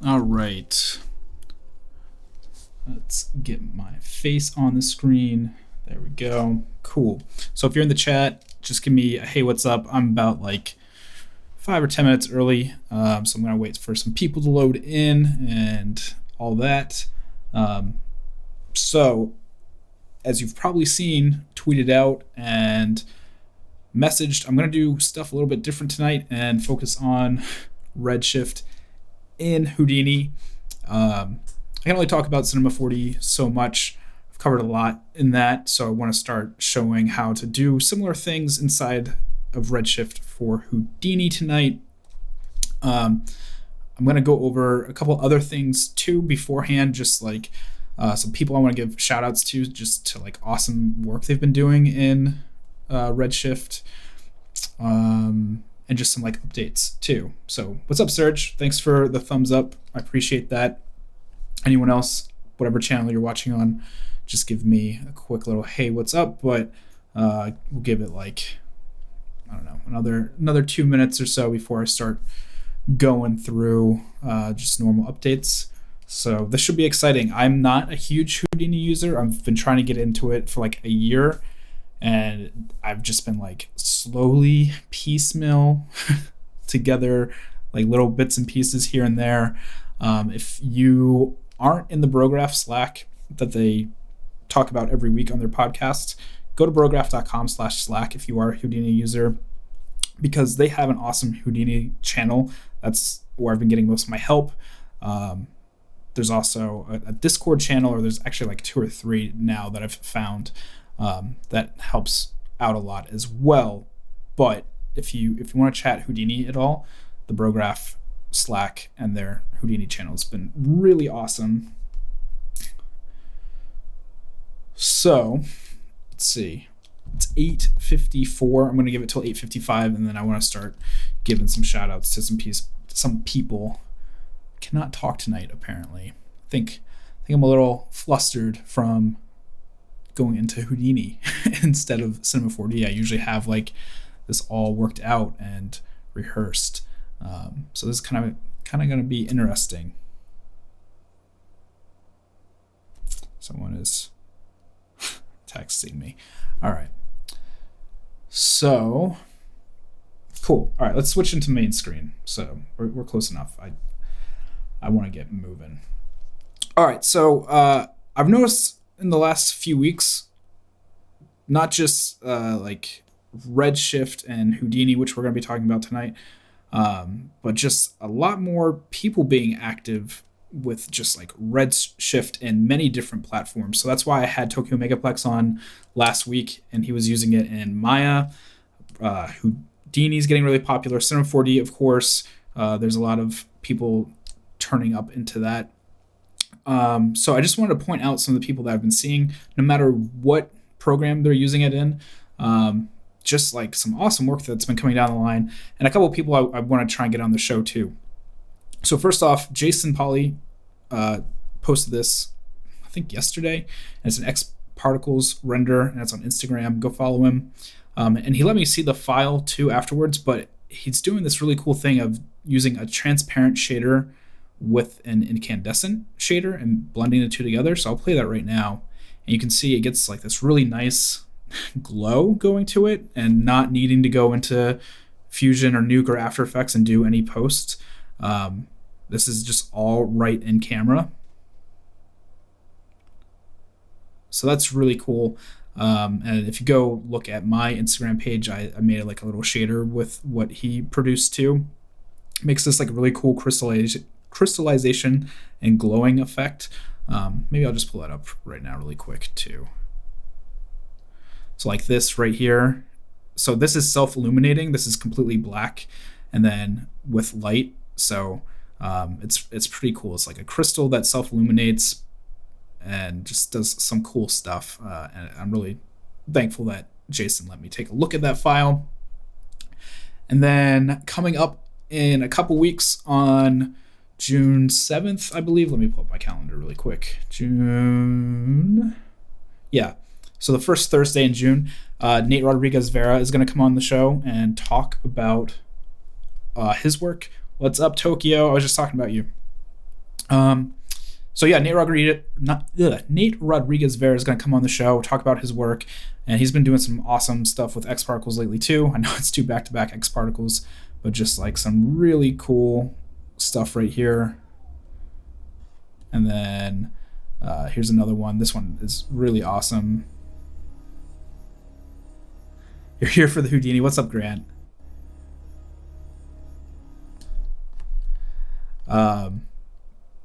All right. Let's get my face on the screen. There we go. Cool. So if you're in the chat, just give me a hey, what's up? I'm about like 5 or 10 minutes early. So I'm going to wait for some people to load in and all that. So as you've probably seen, tweeted out and messaged, I'm going to do stuff a little bit different tonight and focus on Redshift in Houdini. I can only talk about Cinema 4D so much. I've covered a lot in that, so I want to start showing how to do similar things inside of Redshift for Houdini tonight. I'm going to go over a couple other things too beforehand, just like some people I want to give shout outs to, just to like awesome work they've been doing in Redshift, and just some like updates too. So what's up, Serge? Thanks for the thumbs up. I appreciate that. Anyone else, whatever channel you're watching on, just give me a quick little hey, what's up? But we'll give it like, I don't know, another 2 minutes or so before I start going through just normal updates. So this should be exciting. I'm not a huge Houdini user. I've been trying to get into it for like a year, and I've just been like slowly piecemeal together like little bits and pieces here and there. If you aren't in the Brograph Slack that they talk about every week on their podcast, go to brograph.com/Slack if you are a Houdini user, because they have an awesome Houdini channel. That's where I've been getting most of my help. There's also a Discord channel, or there's actually like 2 or 3 now that I've found that helps out a lot as well. But if you want to chat Houdini at all, the Brograph Slack and their Houdini channel has been really awesome. So let's see, it's 8:54. I'm going to give it till 8:55, and then I want to start giving some shout outs to some people. Cannot talk tonight, apparently. I think I'm a little flustered from going into Houdini instead of Cinema 4D. I usually have like this all worked out and rehearsed. So this is kind of going to be interesting. Someone is texting me. All right. So cool. All right, let's switch into main screen. So we're close enough. I want to get moving. All right. So I've noticed in the last few weeks, not just like Redshift and Houdini, which we're going to be talking about tonight, but just a lot more people being active with just like Redshift and many different platforms. So that's why I had Tokyo Megaplex on last week, and he was using it in Maya. Houdini's getting really popular. Cinema 4D, of course. There's a lot of people turning up into that. So I just wanted to point out some of the people that I've been seeing, no matter what program they're using it in. Just like some awesome work that's been coming down the line, and a couple of people I want to try and get on the show too. So first off, Jason Polly posted this, I think yesterday, and it's an X Particles render, and it's on Instagram. Go follow him. And he let me see the file too afterwards, but he's doing this really cool thing of using a transparent shader with an incandescent shader and blending the two together. So I'll play that right now, and you can see it gets like this really nice glow going to it, and not needing to go into Fusion or Nuke or After Effects and do any posts. This is just all right in camera. So that's really cool. And if you go look at my Instagram page, I made like a little shader with what he produced too. Makes this like a really cool crystallization and glowing effect. Maybe I'll just pull that up right now really quick too. So like this right here. So this is self-illuminating. This is completely black, and then with light. So it's pretty cool. It's like a crystal that self-illuminates and just does some cool stuff. And I'm really thankful that Jason let me take a look at that file. And then coming up in a couple weeks on June 7th, I believe. Let me pull up my calendar really quick. So the first Thursday in June, Nate Rodriguez Vera is going to come on the show and talk about his work. What's up, Tokyo? I was just talking about you. Um, so yeah, Nate Rodriguez Vera is going to come on the show, talk about his work, and he's been doing some awesome stuff with X Particles lately too. I know it's 2 back-to-back X Particles, but just like some really cool stuff right here. And then here's another one. This one is really awesome. You're here for the Houdini. What's up, Grant?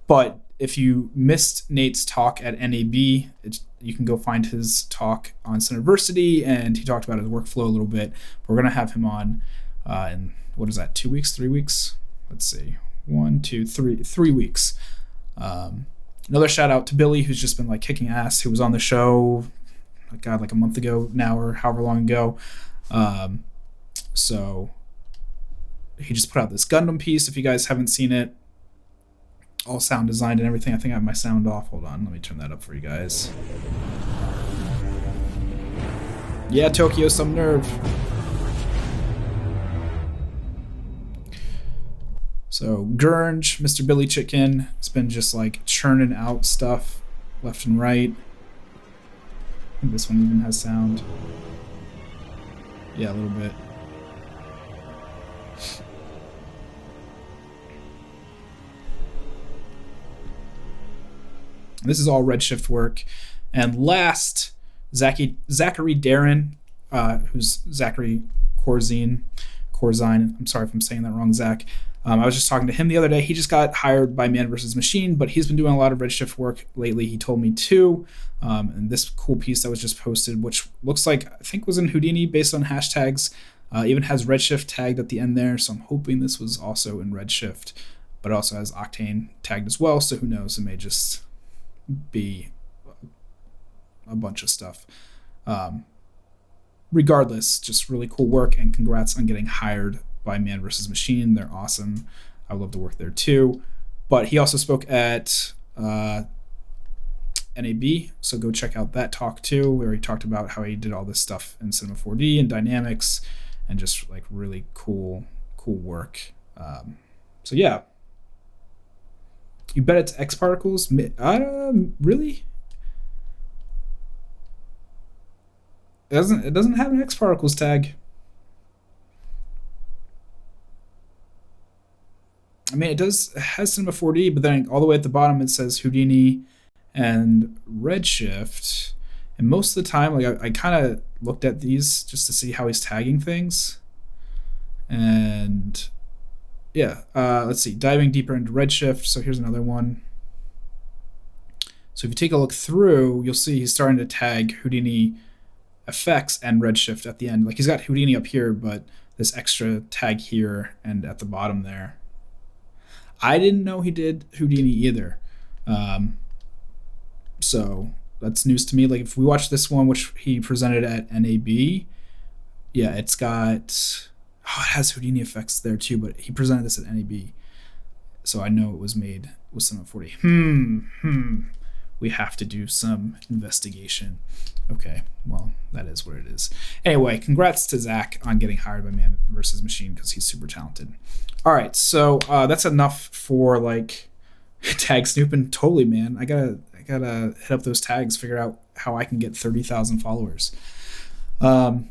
But if you missed Nate's talk at NAB, you can go find his talk on Cineversity, and he talked about his workflow a little bit. We're going to have him on in, what is that, 2 weeks, 3 weeks? Let's see, 1, 2, 3 weeks. Another shout out to Billy, who's just been like kicking ass, who was on the show, God, like a month ago now, or however long ago. So he just put out this Gundam piece. If you guys haven't seen it, all sound designed and everything. I think I have my sound off. Hold on, let me turn that up for you guys. Yeah, Tokyo, some nerve. So Gurnge, Mr. Billy Chicken, has been just like churning out stuff left and right. I think this one even has sound. Yeah, a little bit. This is all Redshift work. And last, Zachary Darren, who's Zachary Corzine. I'm sorry if I'm saying that wrong, Zach. I was just talking to him the other day. He just got hired by Man vs. Machine, but he's been doing a lot of Redshift work lately. He told me too. And this cool piece that was just posted, which looks like, I think was in Houdini based on hashtags, even has Redshift tagged at the end there. So I'm hoping this was also in Redshift, but it also has Octane tagged as well. So who knows? It may just be a bunch of stuff. Regardless, just really cool work, and congrats on getting hired by Man vs. Machine. They're awesome. I would love to work there too. But he also spoke at NAB, so go check out that talk too, where he talked about how he did all this stuff in Cinema 4D and dynamics, and just like really cool work. So yeah. You bet it's X Particles? Really? It doesn't have an X Particles tag. I mean, it has Cinema 4D, but then all the way at the bottom it says Houdini and Redshift. And most of the time, like I kind of looked at these just to see how he's tagging things. And yeah, let's see, diving deeper into Redshift. So here's another one. So if you take a look through, you'll see he's starting to tag Houdini effects and Redshift at the end. Like he's got Houdini up here, but this extra tag here and at the bottom there. I didn't know he did Houdini either. So that's news to me. Like if we watch this one, which he presented at NAB, yeah, it's got, it has Houdini effects there too, but he presented this at NAB. So I know it was made with Cinema 4D. We have to do some investigation. Okay, well, that is what it is. Anyway, congrats to Zach on getting hired by Man vs. Machine, because he's super talented. All right, so that's enough for like tag snooping. Totally, man. I gotta hit up those tags, figure out how I can get 30,000 followers. All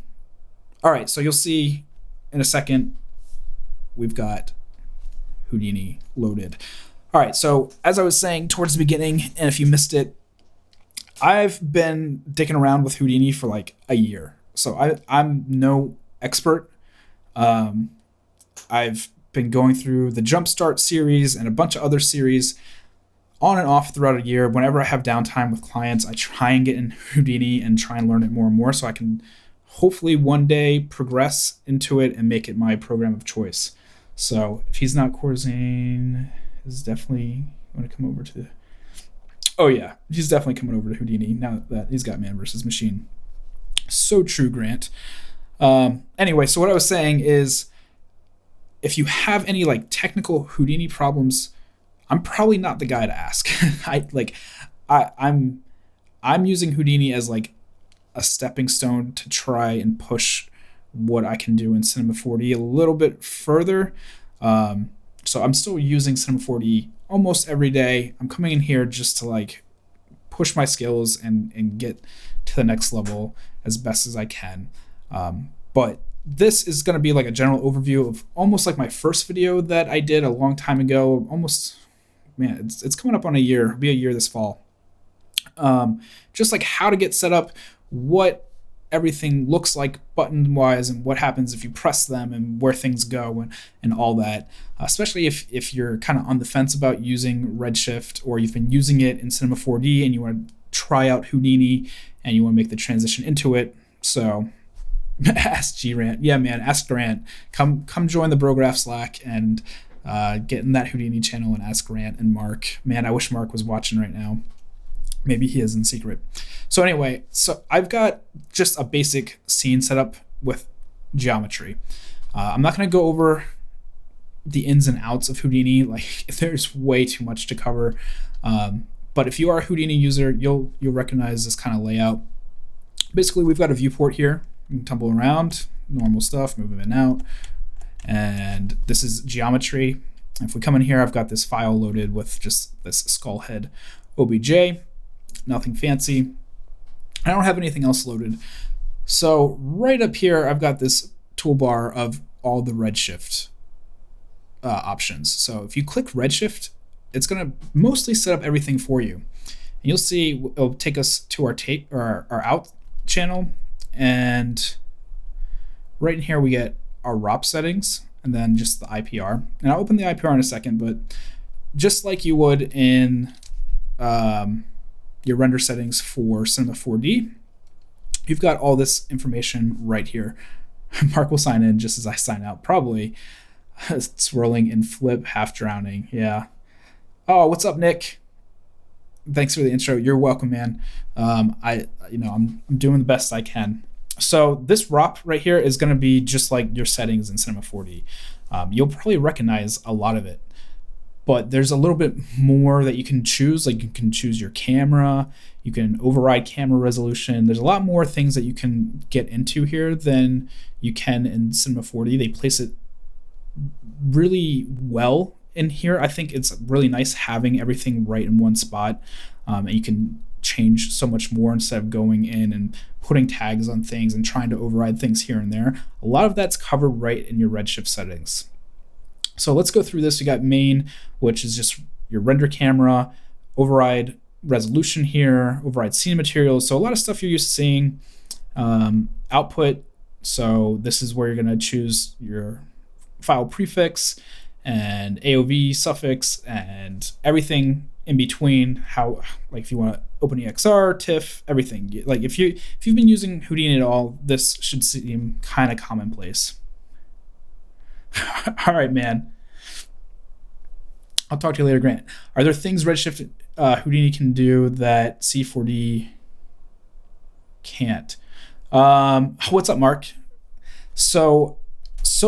right, so you'll see in a second we've got Houdini loaded. All right, so as I was saying towards the beginning, and if you missed it, I've been dicking around with Houdini for like a year. So I'm no expert. I've been going through the Jumpstart series and a bunch of other series on and off throughout a year. Whenever I have downtime with clients, I try and get in Houdini and try and learn it more and more so I can hopefully one day progress into it and make it my program of choice. So if he's not Corzine, is definitely going to come over to... Oh yeah, he's definitely coming over to Houdini now that he's got Man vs. Machine. So true, Grant. Anyway, so what I was saying is, if you have any like technical Houdini problems, I'm probably not the guy to ask. I'm using Houdini as like a stepping stone to try and push what I can do in Cinema 4D a little bit further. So I'm still using Cinema 4D almost every day. I'm coming in here just to like push my skills and get to the next level as best as I can. But this is going to be like a general overview of almost like my first video that I did a long time ago. Almost, man, it's coming up on a year. It'll be a year this fall. Just like how to get set up, what everything looks like button wise, and what happens if you press them, and where things go, and all that. Especially if you're kind of on the fence about using Redshift, or you've been using it in Cinema 4D and you want to try out Houdini and you want to make the transition into it. So ask Grant. Yeah, man, ask Grant. Come join the Brograph Slack and get in that Houdini channel and ask Grant and Mark. Man, I wish Mark was watching right now. Maybe he is in secret. So anyway, so I've got just a basic scene set up with geometry. I'm not going to go over the ins and outs of Houdini. Like, there's way too much to cover. But if you are a Houdini user, you'll recognize this kind of layout. Basically, we've got a viewport here. You can tumble around, normal stuff, move in and out. And this is geometry. If we come in here, I've got this file loaded with just this skull head OBJ. Nothing fancy. I don't have anything else loaded. So right up here, I've got this toolbar of all the Redshift options. So if you click Redshift, it's going to mostly set up everything for you. And you'll see it'll take us to our out channel. And right in here, we get our ROP settings and then just the IPR. And I'll open the IPR in a second, but just like you would in your render settings for Cinema 4D, you've got all this information right here. Mark will sign in just as I sign out, probably swirling in flip, half drowning. Yeah. Oh, what's up, Nick? Thanks for the intro. You're welcome, man. I'm doing the best I can. So this ROP right here is going to be just like your settings in Cinema 4D. You'll probably recognize a lot of it. But there's a little bit more that you can choose. Like, you can choose your camera, you can override camera resolution. There's a lot more things that you can get into here than you can in Cinema 4D. They place it really well in here. I think it's really nice having everything right in one spot, and you can change so much more instead of going in and putting tags on things and trying to override things here and there. A lot of that's covered right in your Redshift settings. So let's go through this. You got main, which is just your render camera, override resolution here, override scene materials. So a lot of stuff you're used to seeing. Output. So this is where you're going to choose your file prefix and AOV suffix and everything in between. How, like, if you want to OpenEXR, TIFF, everything. Like, if you've been using Houdini at all, this should seem kind of commonplace. All right, man. I'll talk to you later, Grant. Are there things Redshift Houdini can do that C4D can't? What's up, Mark? So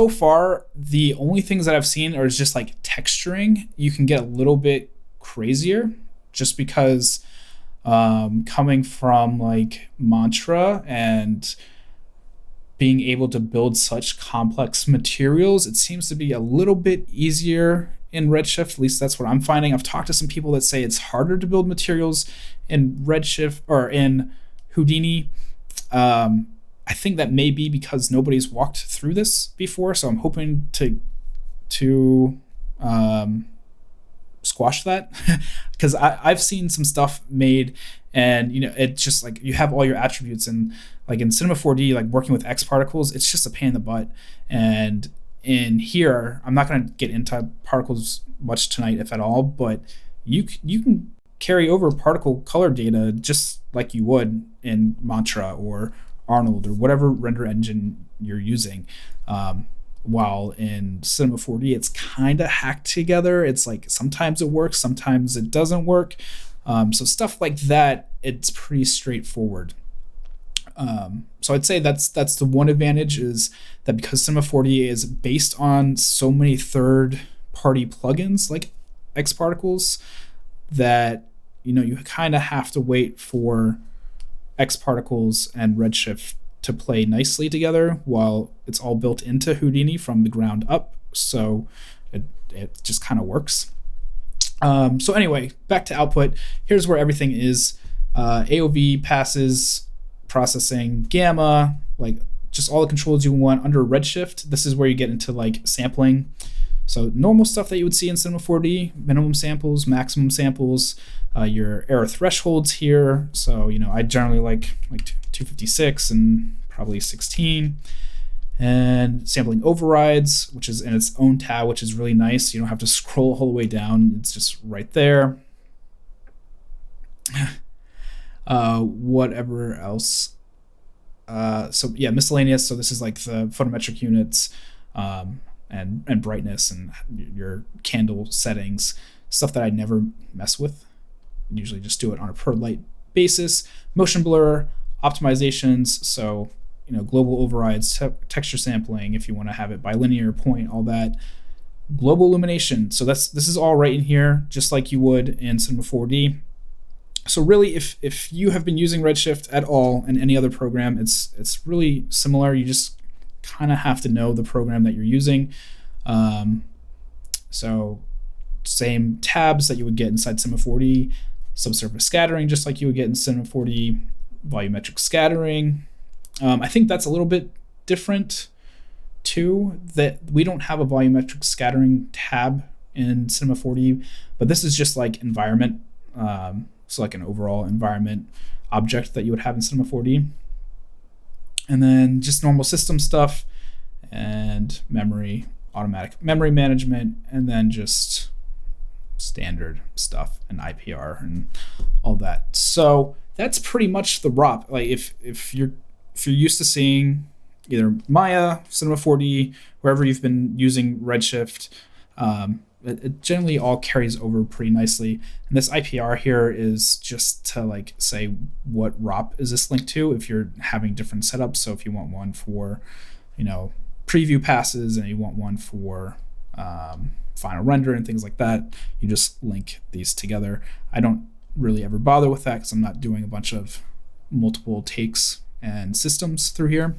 far, the only things that I've seen are just like texturing. You can get a little bit crazier just because coming from like Mantra and being able to build such complex materials, it seems to be a little bit easier in Redshift. At least that's what I'm finding. I've talked to some people that say it's harder to build materials in Redshift or in Houdini. I think that may be because nobody's walked through this before, so I'm hoping to squash that because I've seen some stuff made, and it's just like you have all your attributes, and like in Cinema 4D, like working with X particles, it's just a pain in the butt. And in here, I'm not going to get into particles much tonight, if at all, but you can carry over particle color data just like you would in Mantra or Arnold or whatever render engine you're using. While in Cinema 4D, it's kind of hacked together. It's like sometimes it works, sometimes it doesn't work. So stuff like that, it's pretty straightforward. So I'd say that's the one advantage, is that because Cinema 4D is based on so many third-party plugins like X Particles, that you kind of have to wait for X Particles and Redshift to play nicely together while it's all built into Houdini from the ground up. So it just kind of works. So anyway, back to output. Here's where everything is. AOV, passes, processing, gamma, like just all the controls you want. Under Redshift, this is where you get into like sampling. So normal stuff that you would see in Cinema 4D, minimum samples, maximum samples, your error thresholds here. So, I generally like 256 and probably 16. And sampling overrides, which is in its own tab, which is really nice. You don't have to scroll all the way down. It's just right there. Whatever else. So yeah, miscellaneous. So this is like the photometric units, and brightness and your candle settings, stuff that I never mess with. I usually just do it on a per light basis. Motion blur, optimizations. So global overrides, texture sampling, if you want to have it bilinear, point, all that. Global illumination. So this is all right in here, just like you would in Cinema 4D. So really, if you have been using Redshift at all in any other program, it's really similar. You just kind of have to know the program that you're using. So same tabs that you would get inside Cinema 4D, subsurface scattering, just like you would get in Cinema 4D, volumetric scattering. I think that's a little bit different too, that we don't have a volumetric scattering tab in Cinema 4D, but this is just like environment. So like an overall environment object that you would have in Cinema 4D. And then just normal system stuff and memory, automatic memory management, and then just standard stuff and IPR and all that. So that's pretty much the ROP. Like if you're used to seeing either Maya, Cinema 4D, wherever you've been using Redshift, it generally all carries over pretty nicely. And this IPR here is just to like say what ROP is this linked to if you're having different setups. So if you want one for, preview passes and you want one for final render and things like that, you just link these together. I don't really ever bother with that because I'm not doing a bunch of multiple takes and systems through here.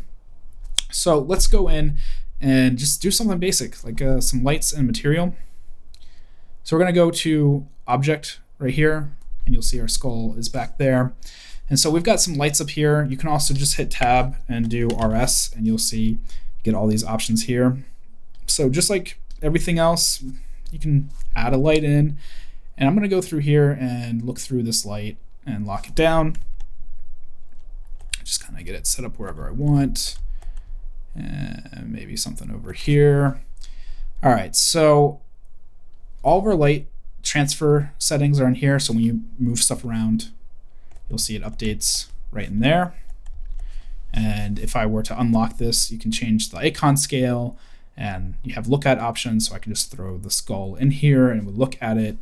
So let's go in and just do something basic, like some lights and material. So we're going to go to object right here, and you'll see our skull is back there. And so we've got some lights up here. You can also just hit tab and do RS, and you'll see you get all these options here. So just like everything else, you can add a light in. And I'm going to go through here and look through this light and lock it down. Just kind of get it set up wherever I want. And maybe something over here. All right, so all of our light transfer settings are in here. So when you move stuff around, you'll see it updates right in there. And if I were to unlock this, you can change the icon scale, and you have look at options. So I can just throw the skull in here and it would look at it.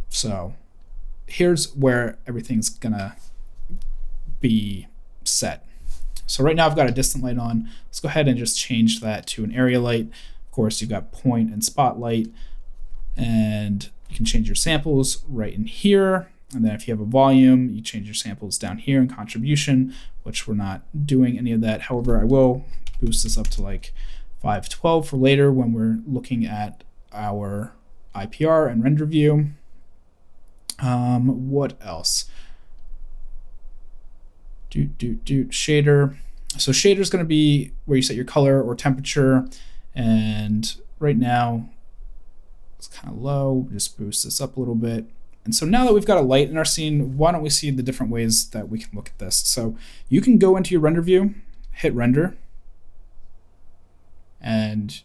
So here's where everything's gonna be set. So right now I've got a distant light on. Let's go ahead and just change that to an area light. Of course, you've got point and spotlight, and you can change your samples right in here. And then if you have a volume, you change your samples down here in contribution, which we're not doing any of that. However, I will boost this up to like 512 for later when we're looking at our IPR and render view. What else? Shader. So shader is going to be where you set your color or temperature. And right now it's kind of low. Just boost this up a little bit. And so now that we've got a light in our scene, why don't we see the different ways that we can look at this? So you can go into your render view, hit render, and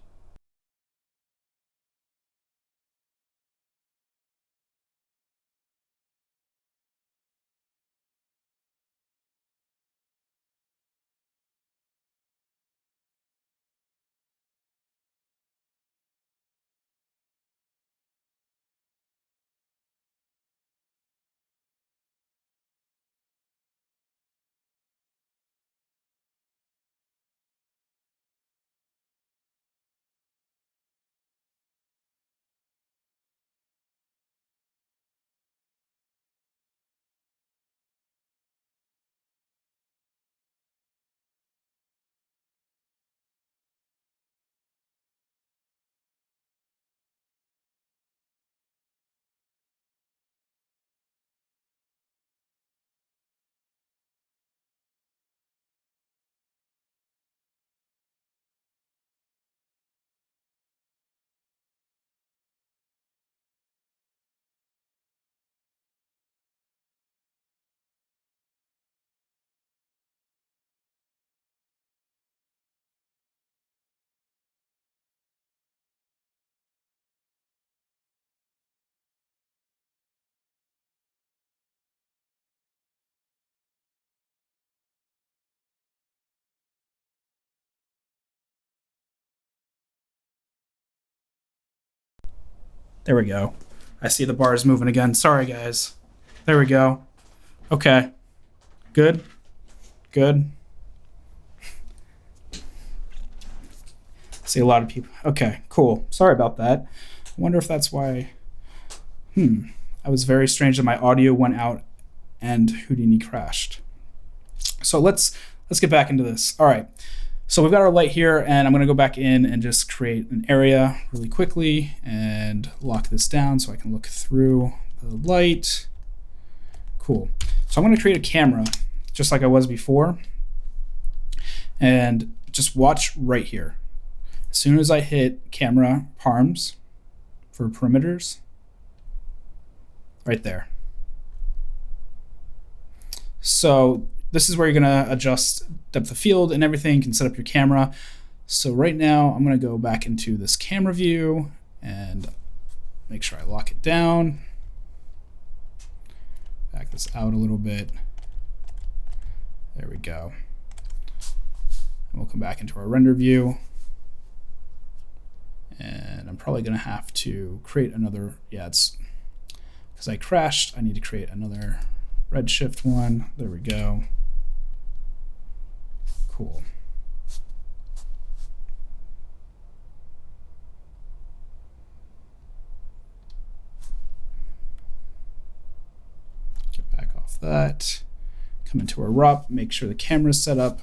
There we go. I see the bars moving again. Sorry, guys. There we go. Okay. Good. Good. See a lot of people. Okay, cool. Sorry about that. I wonder if that's why. That was very strange that my audio went out and Houdini crashed. So let's get back into this. All right. So we've got our light here, and I'm going to go back in and just create an area really quickly and lock this down so I can look through the light. Cool. So I'm going to create a camera just like I was before, and just watch right here. As soon as I hit camera params for perimeters, right there. So this is where you're going to adjust depth of field and everything. You can set up your camera. So right now I'm going to go back into this camera view and make sure I lock it down. Back this out a little bit. There we go. And we'll come back into our render view. And I'm probably going to have to create another, it's because I crashed, I need to create another Redshift one. There we go. Cool. Get back off that. Come into our RUP, make sure the camera's set up.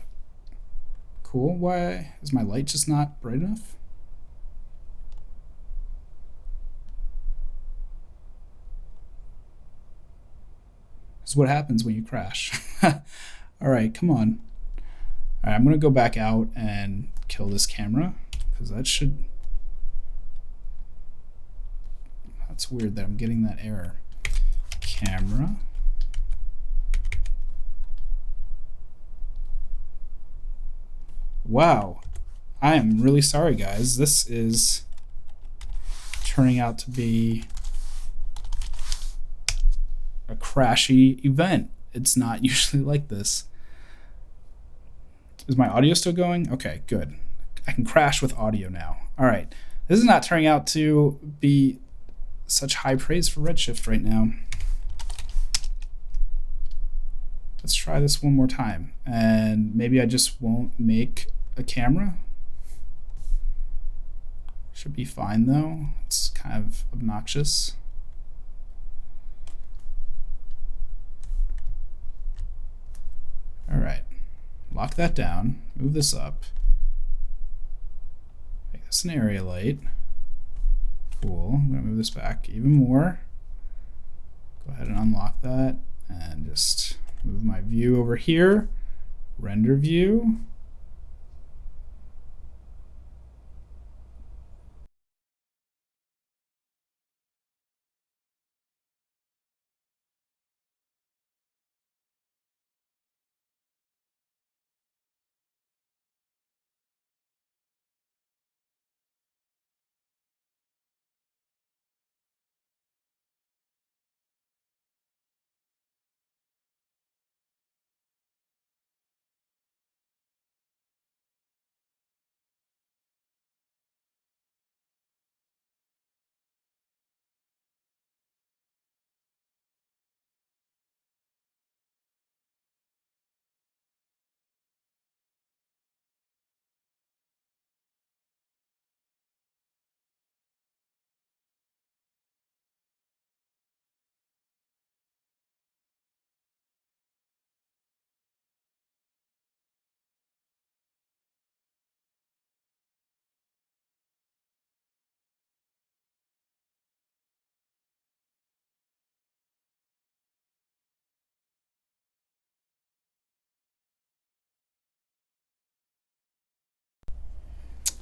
Cool. Why is my light just not bright enough? This is what happens when you crash. All right, come on. All right, I'm gonna go back out and kill this camera because that's weird that I'm getting that error. Camera. Wow, I am really sorry, guys. This is turning out to be a crashy event. It's not usually like this. Is my audio still going? Okay, good. I can crash with audio now. All right. This is not turning out to be such high praise for Redshift right now. Let's try this one more time. And maybe I just won't make a camera. Should be fine though. It's kind of obnoxious. All right. Lock that down, move this up, make this an area light. Cool, I'm gonna move this back even more. Go ahead and unlock that and just move my view over here, render view.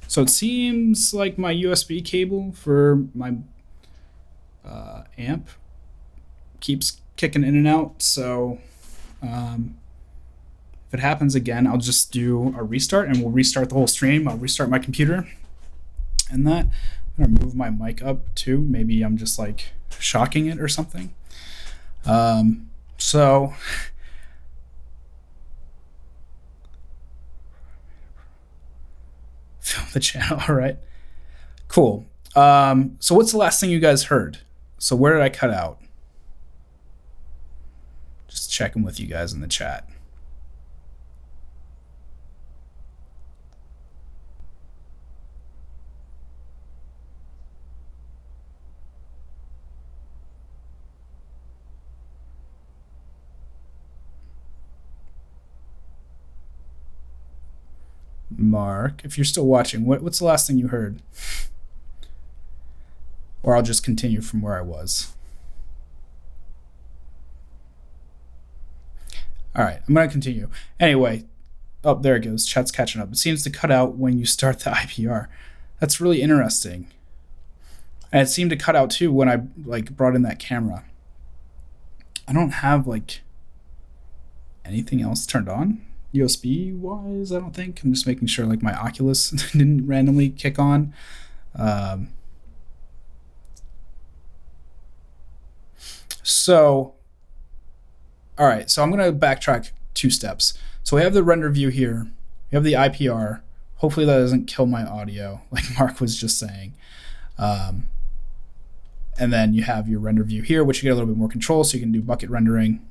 So it seems like my USB cable for my amp keeps kicking in and out. So if it happens again, I'll just do a restart and we'll restart the whole stream. I'll restart my computer and that. I'm gonna move my mic up too. Maybe I'm just like shocking it or something. So film the channel. All right, cool. So what's the last thing you guys heard? So where did I cut out? Just checking with you guys in the chat. Mark, if you're still watching, what's the last thing you heard? Or I'll just continue from where I was. All right, I'm going to continue. Anyway, oh, there it goes. Chat's catching up. It seems to cut out when you start the IPR. That's really interesting. And it seemed to cut out too when I brought in that camera. I don't have anything else turned on USB wise, I don't think. I'm just making sure my Oculus didn't randomly kick on. So, all right, so I'm going to backtrack 2 steps. So we have the render view here. We have the IPR. Hopefully that doesn't kill my audio, like Mark was just saying. And then you have your render view here, which you get a little bit more control, so you can do bucket rendering.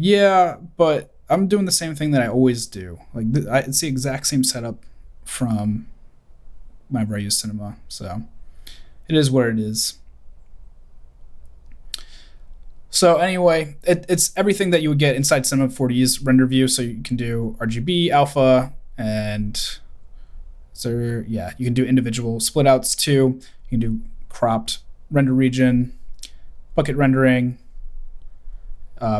Yeah, but I'm doing the same thing that I always do. It's the exact same setup from whenever I use Cinema, so it is what it is. So anyway, it's everything that you would get inside Cinema 4D's render view. So you can do RGB, alpha, and so yeah, you can do individual split outs too. You can do cropped render region, bucket rendering,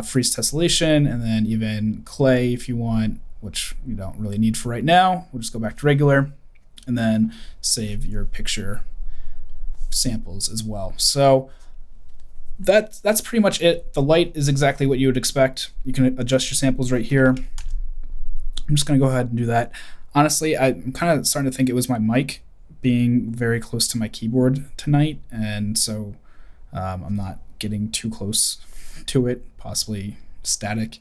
freeze tessellation, and then even clay if you want, which you don't really need for right now. We'll just go back to regular, and then save your picture samples as well. So that's pretty much it. The light is exactly what you would expect. You can adjust your samples right here. I'm just gonna go ahead and do that. Honestly, I'm kind of starting to think it was my mic being very close to my keyboard tonight, and so I'm not getting too close to it, possibly static.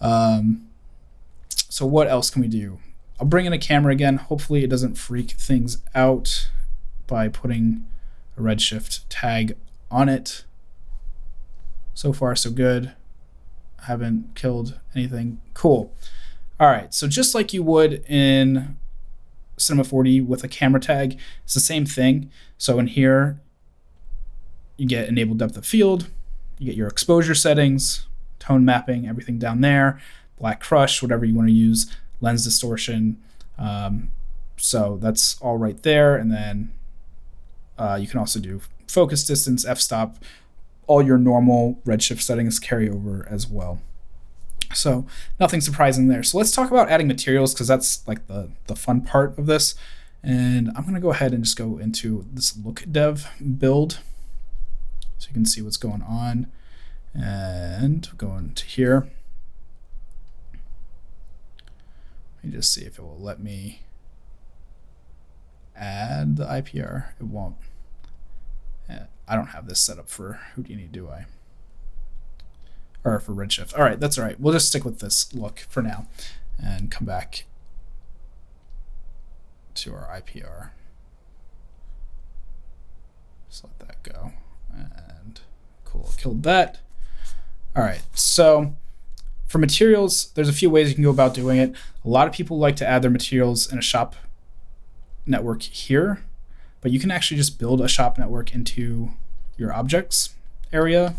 So what else can we do? I'll bring in a camera again. Hopefully it doesn't freak things out by putting a Redshift tag on it. So far so good. I haven't killed anything. Cool. All right, so just like you would in Cinema 4D with a camera tag, it's the same thing. So in here, you get enable depth of field, you get your exposure settings, tone mapping, everything down there, black crush, whatever you want to use, lens distortion. So that's all right there. And then you can also do focus distance, f-stop, all your normal Redshift settings carry over as well. So nothing surprising there. So let's talk about adding materials, because that's the fun part of this. And I'm going to go ahead and just go into this look dev build so you can see what's going on. And go into here. Let me just see if it will let me add the IPR. It won't. I don't have this set up for Houdini, do I? Or for Redshift. All right, that's all right. We'll just stick with this look for now and come back to our IPR. Just let that go. And cool, killed that. All right, so for materials, there's a few ways you can go about doing it. A lot of people like to add their materials in a shop network here, but you can actually just build a shop network into your objects area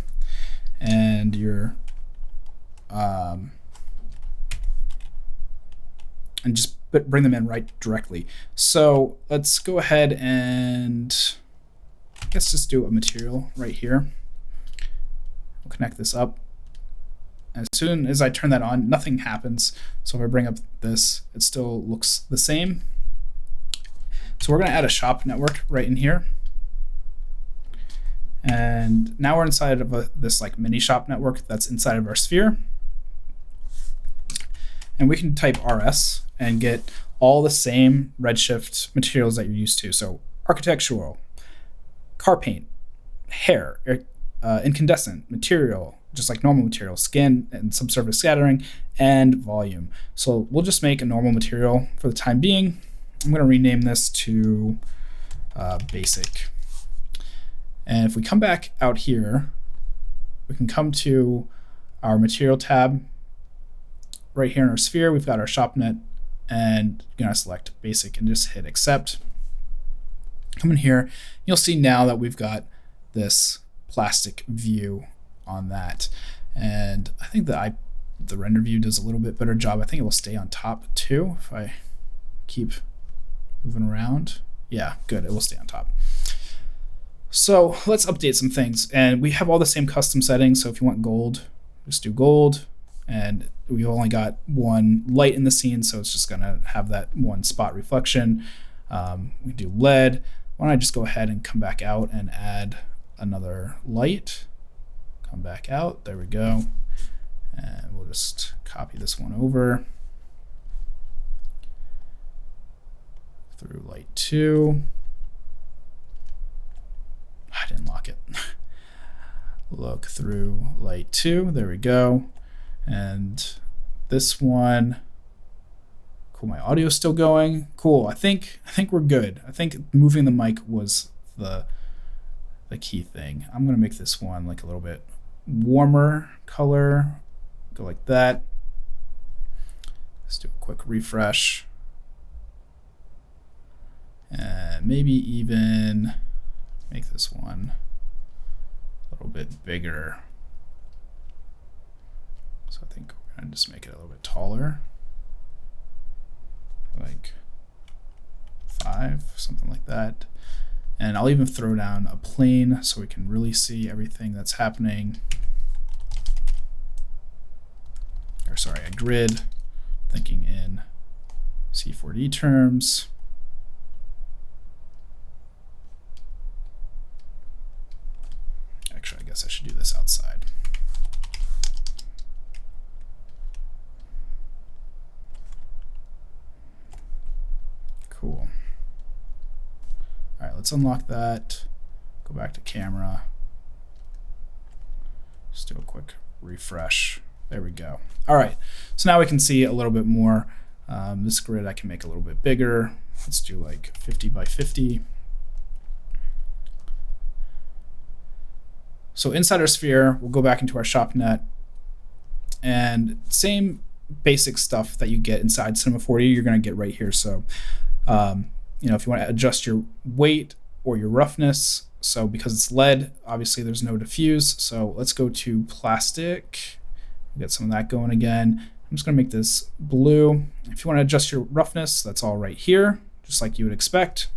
and your and just bring them in right directly. So let's go ahead and let's just do a material right here. We'll connect this up. As soon as I turn that on, nothing happens. So if I bring up this, it still looks the same. So we're going to add a shop network right in here. And now we're inside of this mini shop network that's inside of our sphere. And we can type RS and get all the same Redshift materials that you're used to. So architectural, car paint, hair, incandescent, material, just like normal material, skin and subsurface scattering, and volume. So we'll just make a normal material for the time being. I'm going to rename this to basic. And if we come back out here, we can come to our material tab. Right here in our sphere, we've got our shopnet, and you're going to select basic and just hit accept. Come in here, you'll see now that we've got this plastic view on that. And I think that the render view does a little bit better job. I think it will stay on top too if I keep moving around. Yeah, good, it will stay on top. So let's update some things. And we have all the same custom settings. So if you want gold, just do gold. And we've only got one light in the scene, so it's just gonna have that one spot reflection. We do lead. Why don't I just go ahead and come back out and add another light. Come back out, there we go. And we'll just copy this one over. Through light 2. I didn't lock it. Look through light 2, there we go. And this one, cool, my audio's still going. Cool, I think we're good. I think moving the mic was the key thing. I'm gonna make this one like a little bit warmer color. Go like that. Let's do a quick refresh. And maybe even make this one a little bit bigger. So I think we're gonna just make it a little bit taller. Like 5, something like that. And I'll even throw down a plane so we can really see everything that's happening. Or sorry, a grid, thinking in C4D terms. Actually, I guess I should do this outside. Cool. All right, let's unlock that. Go back to camera. Just do a quick refresh. There we go. All right, so now we can see a little bit more. This grid I can make a little bit bigger. Let's do like 50 by 50. So inside our sphere, we'll go back into our shopnet, and same basic stuff that you get inside Cinema 4D, you're going to get right here. So you know, if you want to adjust your weight or your roughness, so because it's lead, obviously there's no diffuse. So let's go to plastic. Get some of that going again. I'm just going to make this blue. If you want to adjust your roughness, that's all right here, just like you would expect.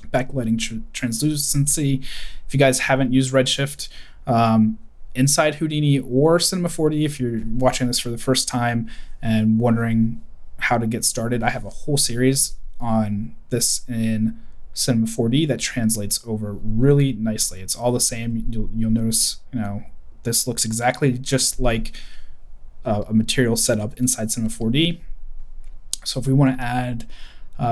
Backlighting translucency. If you guys haven't used Redshift inside Houdini or Cinema 4D, if you're watching this for the first time and wondering how to get started, I have a whole series on this in Cinema 4D that translates over really nicely. It's all the same. You'll notice, you know, this looks exactly just like a material setup inside Cinema 4D. So if we want to add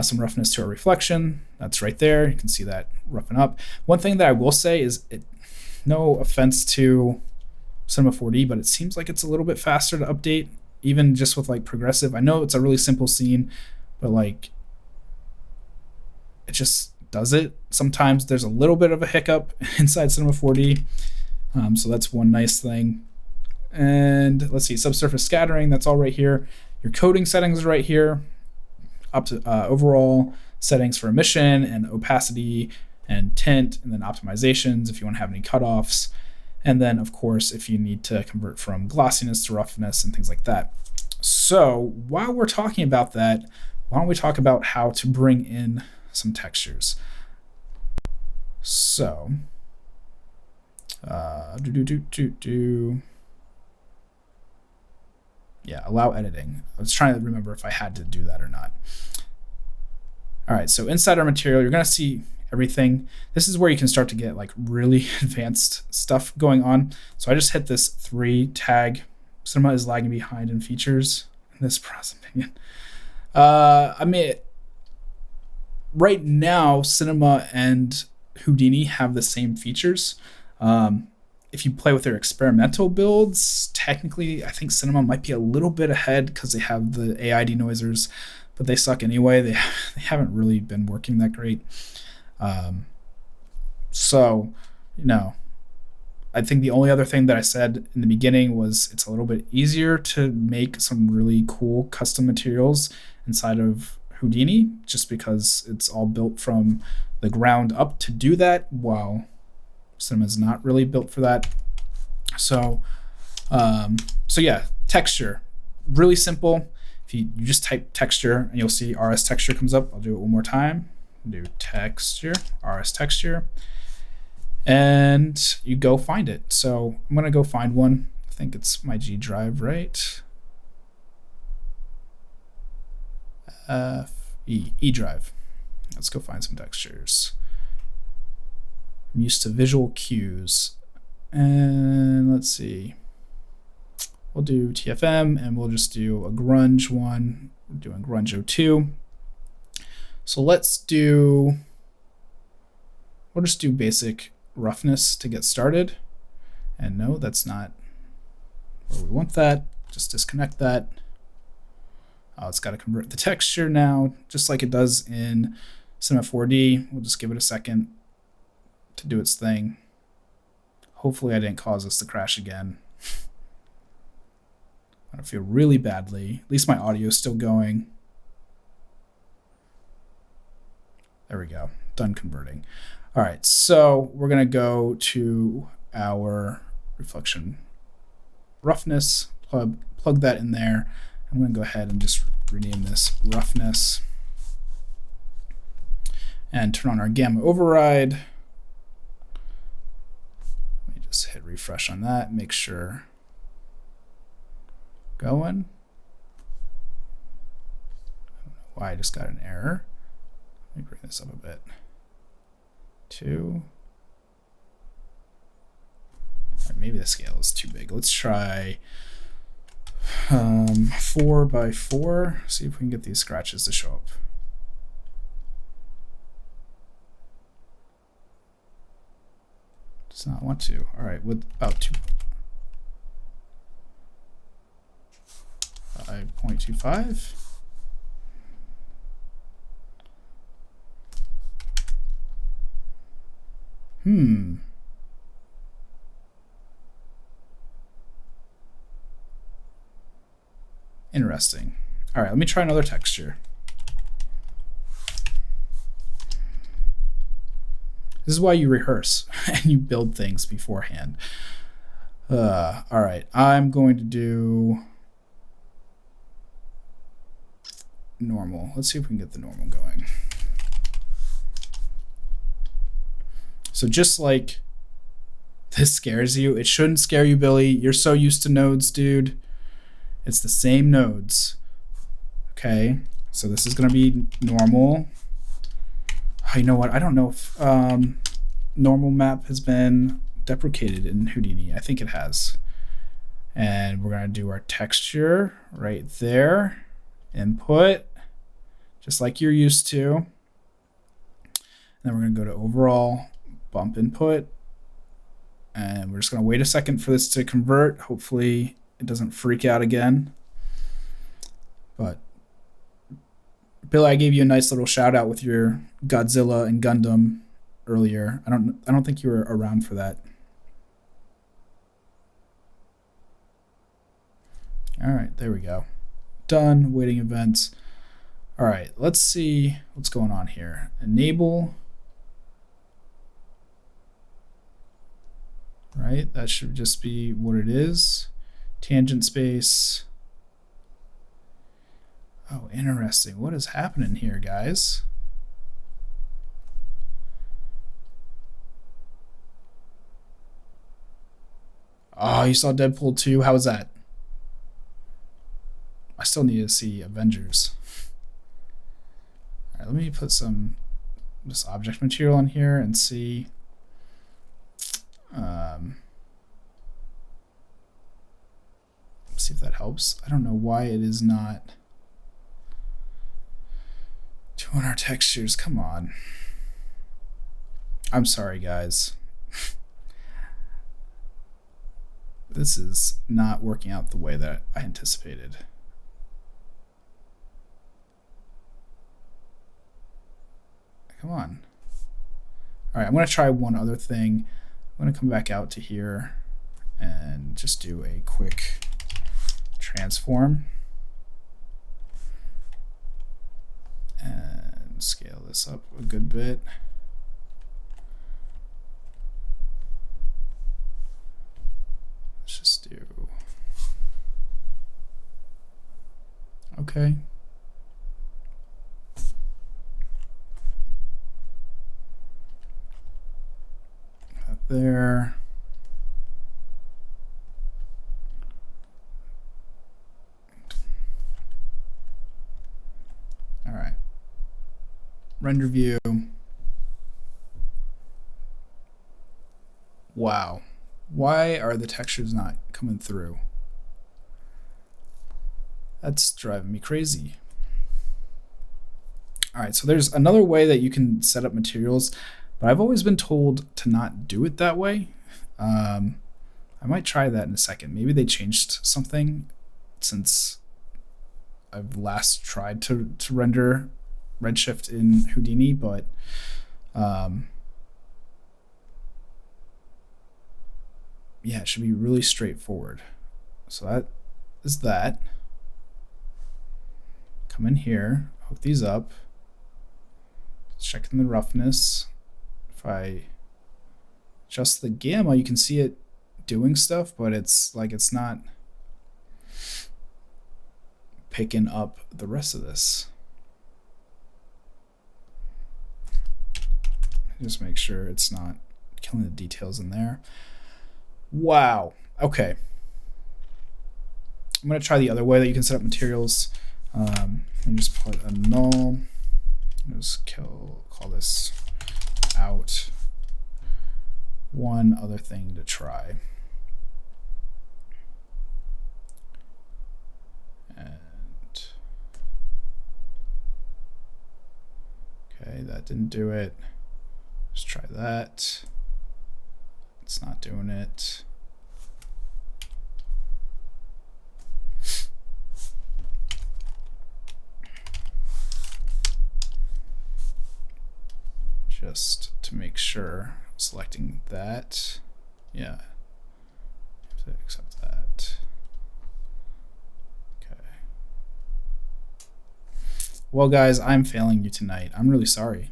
some roughness to our reflection, that's right there. You can see that roughen up. One thing that I will say is, no offense to Cinema 4D, but it seems like it's a little bit faster to update, even just with like progressive. I know it's a really simple scene, but like it just does it. Sometimes there's a little bit of a hiccup inside Cinema 4D. So that's one nice thing. And let's see, subsurface scattering, that's all right here. Your coding settings are right here. Up to overall settings for emission and opacity and tint, and then optimizations if you want to have any cutoffs. And then of course, if you need to convert from glossiness to roughness and things like that. So while we're talking about that, why don't we talk about how to bring in some textures. So yeah, allow editing. I was trying to remember if I had to do that or not. All right, so inside our material, you're gonna see everything. This is where you can start to get like really advanced stuff going on. So I just hit this 3 tag. Cinema is lagging behind in features in this process opinion. I mean, right now, Cinema and Houdini have the same features. if you play with their experimental builds, technically, I think Cinema might be a little bit ahead because they have the AI denoisers, but they suck anyway. They haven't really been working that great. So, I think the only other thing that I said in the beginning was it's a little bit easier to make some really cool custom materials inside of Houdini, just because it's all built from the ground up to do that, while Cinema is not really built for that. So yeah, texture, really simple. If you just type texture and you'll see RS texture comes up. I'll do it one more time. Do texture, RS texture, and you go find it. So I'm gonna go find one. I think it's my G drive, right? E drive. Let's go find some textures. I'm used to visual cues. And let's see. We'll do TFM and we'll just do a grunge one. We're doing grunge 02. So we'll just do basic roughness to get started. And no, that's not where we want that. Just disconnect that. Oh, it's got to convert the texture now, just like it does in Cinema 4D. We'll just give it a second to do its thing. Hopefully I didn't cause us to crash again. I feel really badly. At least my audio is still going. There we go. Done converting. All right, so we're going to go to our reflection roughness, plug that in there. I'm going to go ahead and just rename this roughness and turn on our gamma override. Let me just hit refresh on that, make sure going. I don't know why I just got an error. Let me bring this up a bit. 2. All right, maybe the scale is too big. Let's try 4 by 4. See if we can get these scratches to show up. Does not want to. All right, with about 5.25. Interesting. All right, let me try another texture. This is why you rehearse and you build things beforehand. All right, I'm going to do normal. Let's see if we can get the normal going. So just like this scares you, it shouldn't scare you, Billy. You're so used to nodes, dude. It's the same nodes. Okay, so this is gonna be normal. Oh, you know what? I don't know if normal map has been deprecated in Houdini. I think it has. And we're gonna do our texture right there. Input, just like you're used to. And then we're gonna go to overall, bump input. And we're just gonna wait a second for this to convert. Hopefully it doesn't freak out again. But Bill, I gave you a nice little shout out with your Godzilla and Gundam earlier. I don't think you were around for that. All right, there we go. Done, waiting events. All right, let's see what's going on here. Enable. Right, that should just be what it is. Tangent space. Oh, interesting. What is happening here, guys? Oh, you saw Deadpool 2? How was that? I still need to see Avengers. All right, let me put some just object material on here and see. See if that helps. I don't know why it is not doing our textures. Come on. I'm sorry, guys. This is not working out the way that I anticipated. Come on. All right, I'm going to try one other thing. I'm going to come back out to here and just do a quick transform. And scale this up a good bit. Let's just do, okay. That there. All right. Render view. Wow. Why are the textures not coming through? That's driving me crazy. All right, so there's another way that you can set up materials, but I've always been told to not do it that way. I might try that in a second. Maybe they changed something since I've last tried to render Redshift in Houdini, but yeah, it should be really straightforward. So that is that. Come in here, hook these up, checking the roughness. If I adjust the gamma, you can see it doing stuff, but it's like it's not picking up the rest of this. Just make sure it's not killing the details in there. Wow. Okay. I'm going to try the other way that you can set up materials. Let me just put a null. Just call this out. One other thing to try. And okay, that didn't do it. Just try that. It's not doing it. Just to make sure, selecting that. Yeah. Have to accept that. Okay. Well, guys, I'm failing you tonight. I'm really sorry.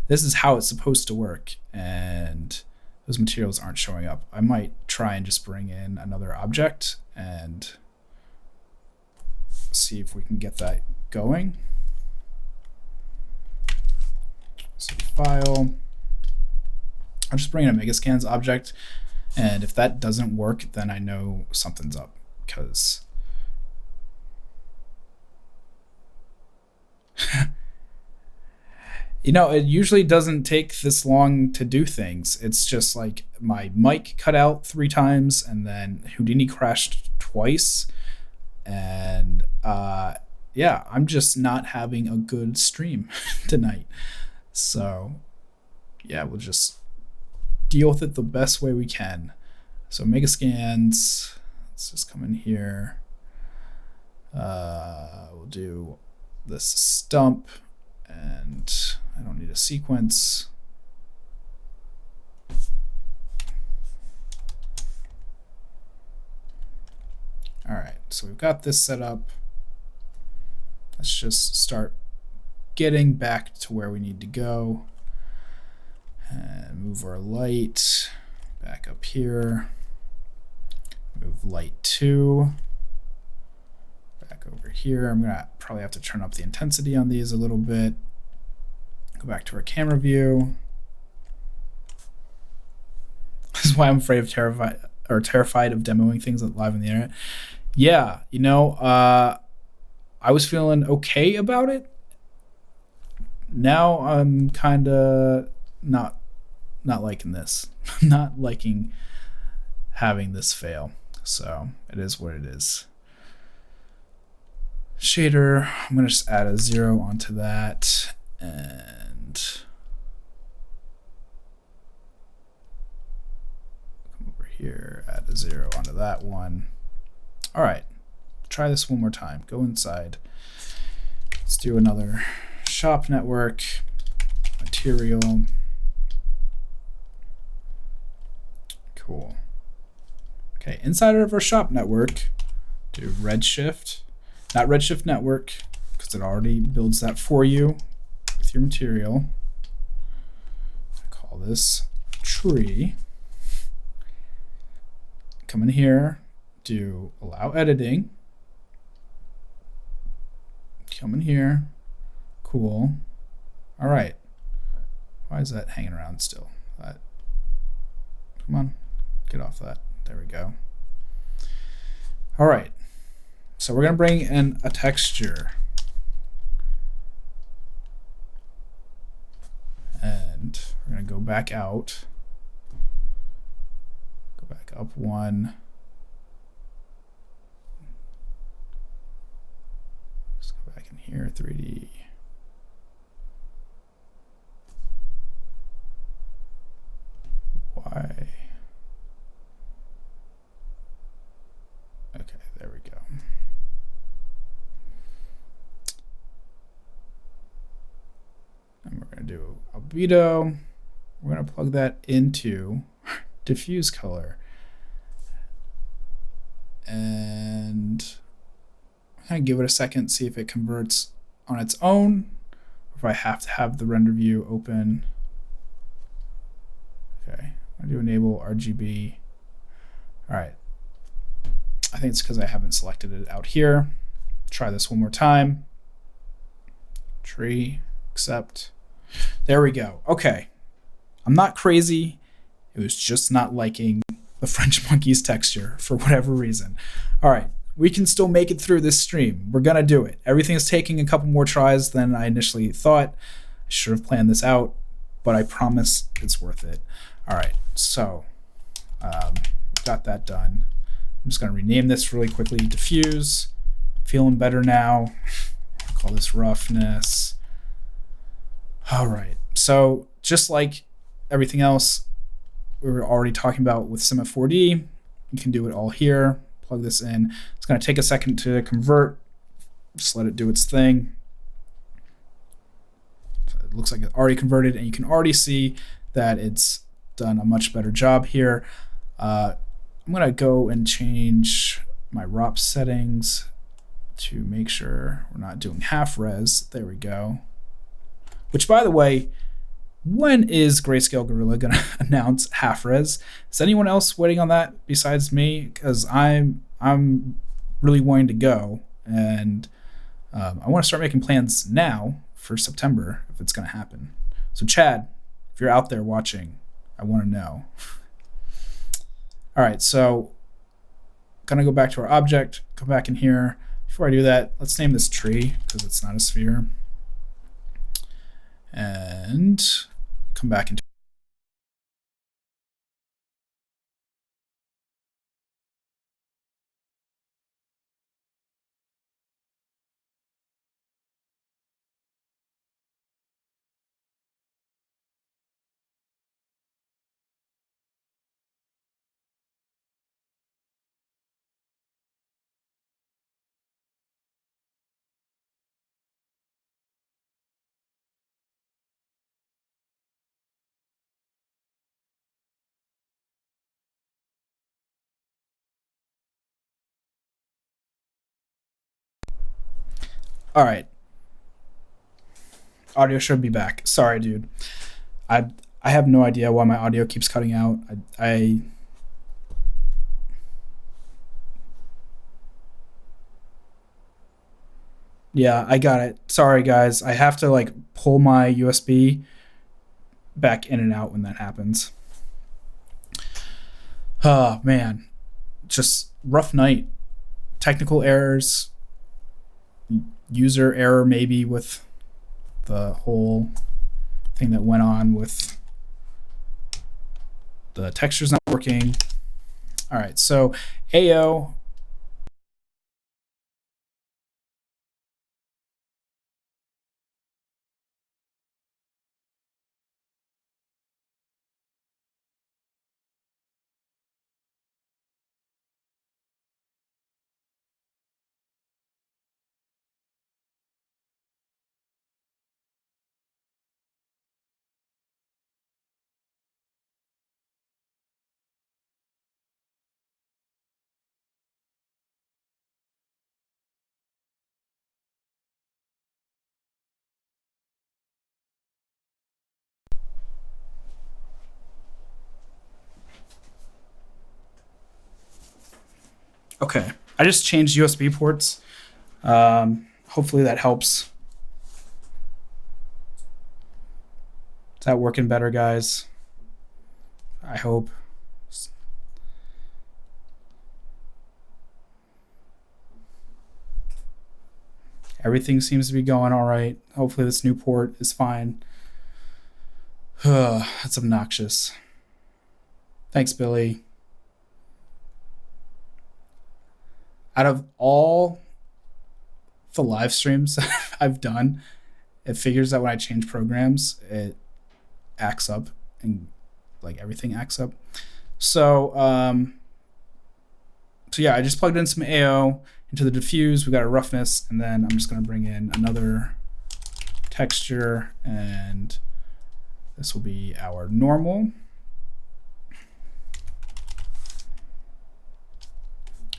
This is how it's supposed to work, and those materials aren't showing up. I might try and just bring in another object and see if we can get that going. So file, I'm just bringing a Megascans object, and if that doesn't work, then I know something's up, because you know, it usually doesn't take this long to do things. It's just like my mic cut out 3 times, and then Houdini crashed twice, and yeah, I'm just not having a good stream tonight. So yeah, we'll just deal with it the best way we can. So Megascans, let's just come in here. We'll do this stump, and I don't need a sequence. All right, so we've got this set up. Let's just start getting back to where we need to go, and move our light back up here, move light 2 back over here. I'm gonna probably have to turn up the intensity on these a little bit. Go back to our camera view. This is why I'm terrified of demoing things live on the internet. Yeah, you know, I was feeling okay about it. Now I'm kind of not liking this. Not liking having this fail. So it is what it is. Shader, I'm gonna just add a 0 onto that, and come over here, add a 0 onto that one. All right, try this one more time. Go inside. Let's do another shop network, material. Cool. Okay, inside of our shop network, do Redshift, not Redshift network, because it already builds that for you with your material. I call this tree. Come in here, do allow editing. Come in here. Cool. All right. Why is that hanging around still? Come on, get off that. There we go. All right. So we're going to bring in a texture. And we're going to go back out. Go back up one. Let's go back in here, 3D. Why? Okay, there we go. And we're going to do albedo. We're going to plug that into diffuse color. And I'm going to give it a second, see if it converts on its own, or if I have to have the render view open. Okay, I'm going to enable RGB. All right. I think it's because I haven't selected it out here. Try this one more time. Tree, accept. There we go. Okay. I'm not crazy. It was just not liking the French monkey's texture for whatever reason. All right. We can still make it through this stream. We're going to do it. Everything is taking a couple more tries than I initially thought. I should have planned this out, but I promise it's worth it. All right. So got that done. I'm just going to rename this really quickly. Diffuse. Feeling better now. I'll call this roughness. All right. So just like everything else we were already talking about with Cinema 4D, you can do it all here. Plug this in. It's going to take a second to convert. Just let it do its thing. So it looks like it already converted, and you can already see that it's done a much better job here. I'm going to go and change my ROP settings to make sure we're not doing half res. There we go. Which, by the way, when is Grayscale Gorilla going to announce half res? Is anyone else waiting on that besides me? Because I'm really wanting to go, and I want to start making plans now for September if it's going to happen. So Chad, if you're out there watching, I want to know. All right, so gonna go back to our object, come back in here. Before I do that, let's name this tree because it's not a sphere. And come back into all right. Audio should be back. Sorry, dude. I have no idea why my audio keeps cutting out. Yeah, I got it. Sorry, guys. I have to like pull my USB back in and out when that happens. Oh, man. Just rough night. Technical errors. User error maybe with the whole thing that went on with the textures not working. All right, so AO Okay, I just changed USB ports. Hopefully that helps. Is that working better, guys? I hope. Everything seems to be going all right. Hopefully this new port is fine. That's obnoxious. Thanks, Billy. Out of all the live streams I've done, it figures that when I change programs, it acts up and like everything acts up. So yeah, I just plugged in some AO into the diffuse. We got a roughness, and then I'm just going to bring in another texture, and this will be our normal.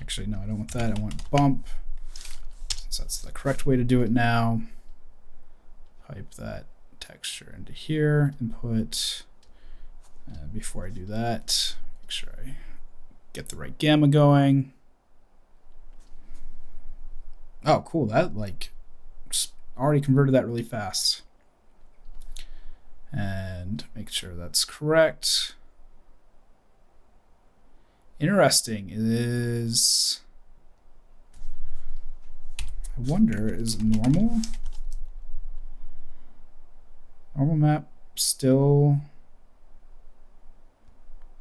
Actually, no, I don't want that. I want bump, since that's the correct way to do it now. Pipe that texture into here, input. And before I do that, make sure I get the right gamma going. Oh, cool. That like already converted that really fast. And make sure that's correct. Interesting is, I wonder, is normal map still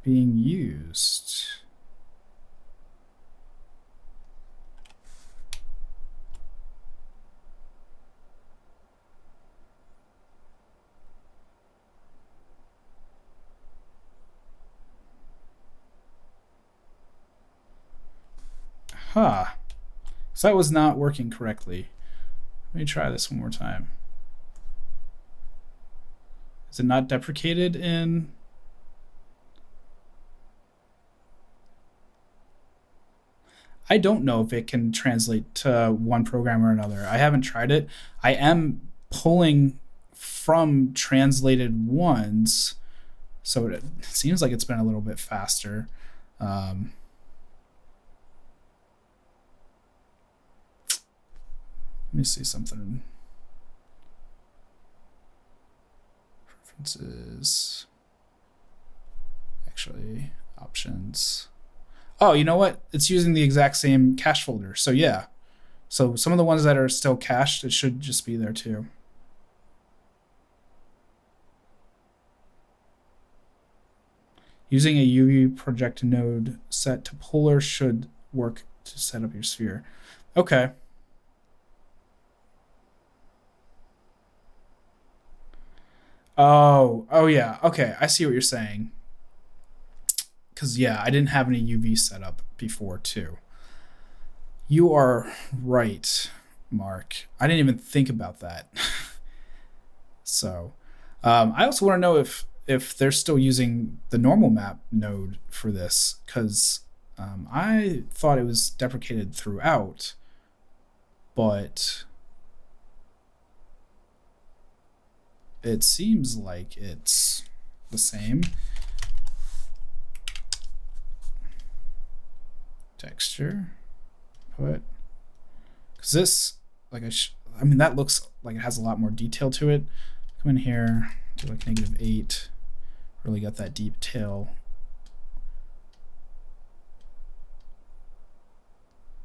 being used? Huh. So that was not working correctly. Let me try this one more time. Is it not deprecated in? I don't know if it can translate to one program or another. I haven't tried it. I am pulling from translated ones, so it seems like it's been a little bit faster. Let me see something. Preferences. Actually, options. Oh, you know what? It's using the exact same cache folder. So yeah. So some of the ones that are still cached, it should just be there too. Using a UV project node set to polar should work to set up your sphere. Okay. Oh yeah. Okay, I see what you're saying. Because yeah, I didn't have any UV set up before too. You are right, Mark. I didn't even think about that. So I also want to know if they're still using the normal map node for this, because I thought it was deprecated throughout, but it seems like it's the same. Texture, put, because this, like I mean, that looks like it has a lot more detail to it. Come in here, do like -8. Really got that deep tail.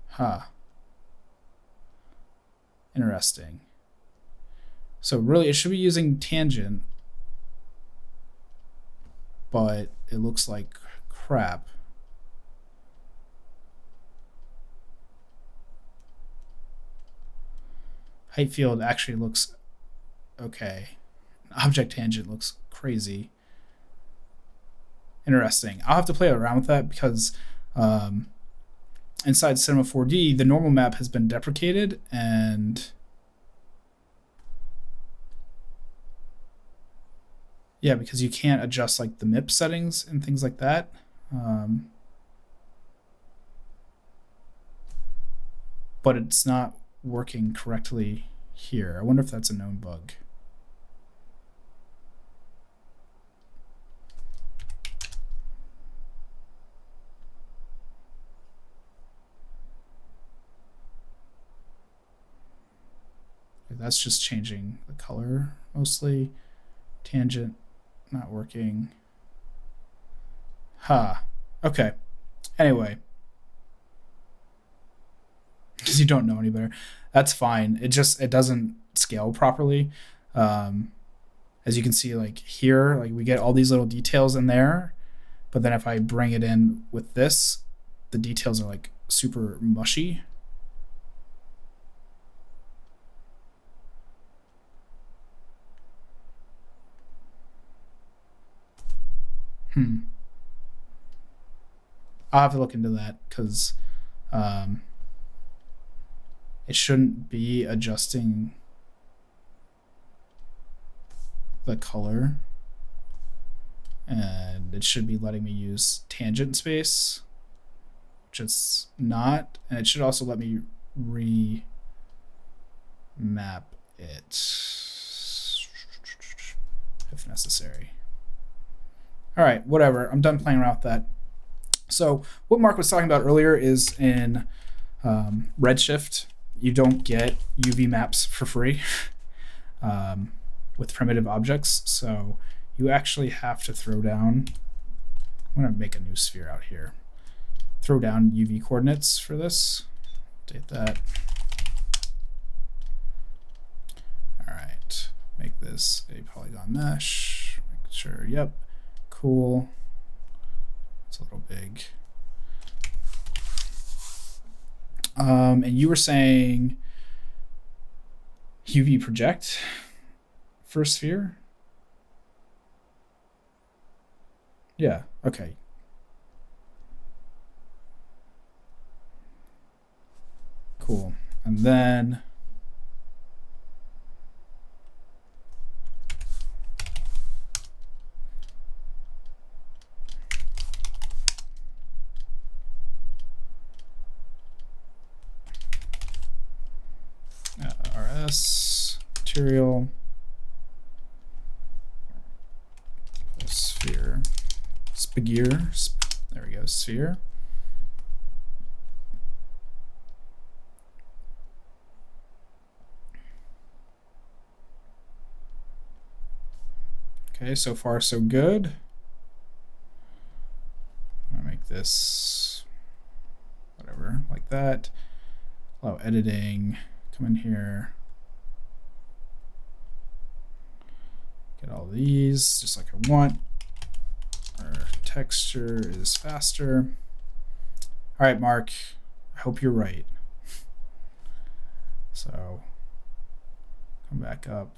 Huh. Interesting. So really, it should be using tangent, but it looks like crap. Height field actually looks okay. Object tangent looks crazy. Interesting. I'll have to play around with that because inside Cinema 4D, the normal map has been deprecated, and yeah, because you can't adjust like the MIP settings and things like that. But it's not working correctly here. I wonder if that's a known bug. that's just changing the color mostly. Tangent, not working. Okay. Anyway. Because you don't know any better. That's fine. It doesn't scale properly. As you can see, like here, like we get all these little details in there, but then if I bring it in with this, the details are like super mushy. I'll have to look into that because it shouldn't be adjusting the color, and it should be letting me use tangent space, which it's not, and it should also let me remap it if necessary. All right, whatever. I'm done playing around with that. So what Mark was talking about earlier is in Redshift, you don't get UV maps for free with primitive objects. So you actually have to throw down, I'm going to make a new sphere out here. Throw down UV coordinates for this. Update that. All right, make this a polygon mesh. Make sure, yep, cool. It's a little big. And you were saying UV project for sphere? Yeah, okay. Cool. And then RS material sphere spaghear. There we go, sphere. Okay, so far so good. I'm gonna make this whatever, like that. Allow editing. Come in here. Get all these just like I want. Our texture is faster. All right, Mark, I hope you're right. So come back up.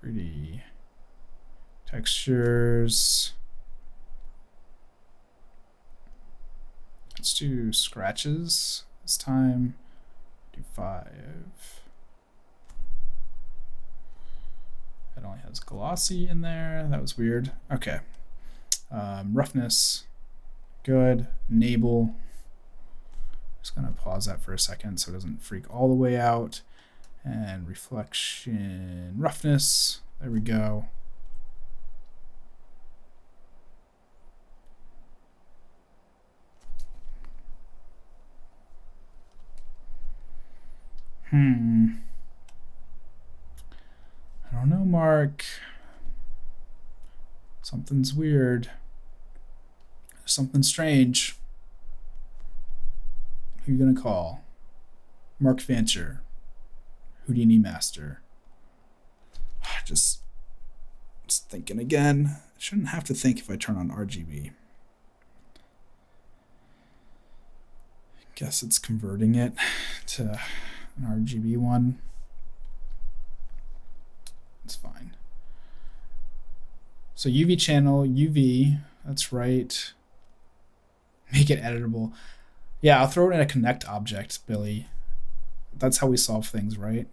3D textures. Let's do scratches this time. Do 5. It only has glossy in there. That was weird. Okay. Roughness, good. Enable. Just gonna pause that for a second so it doesn't freak all the way out. And reflection, roughness. There we go. I don't know, Mark. Something's weird. Something strange. Who you gonna call? Mark Fancher, Houdini Master. Just thinking again. I shouldn't have to think if I turn on RGB. Guess it's converting it to an RGB one. It's fine. So UV channel, UV, that's right. Make it editable. Yeah, I'll throw it in a connect object, Billy. That's how we solve things, right?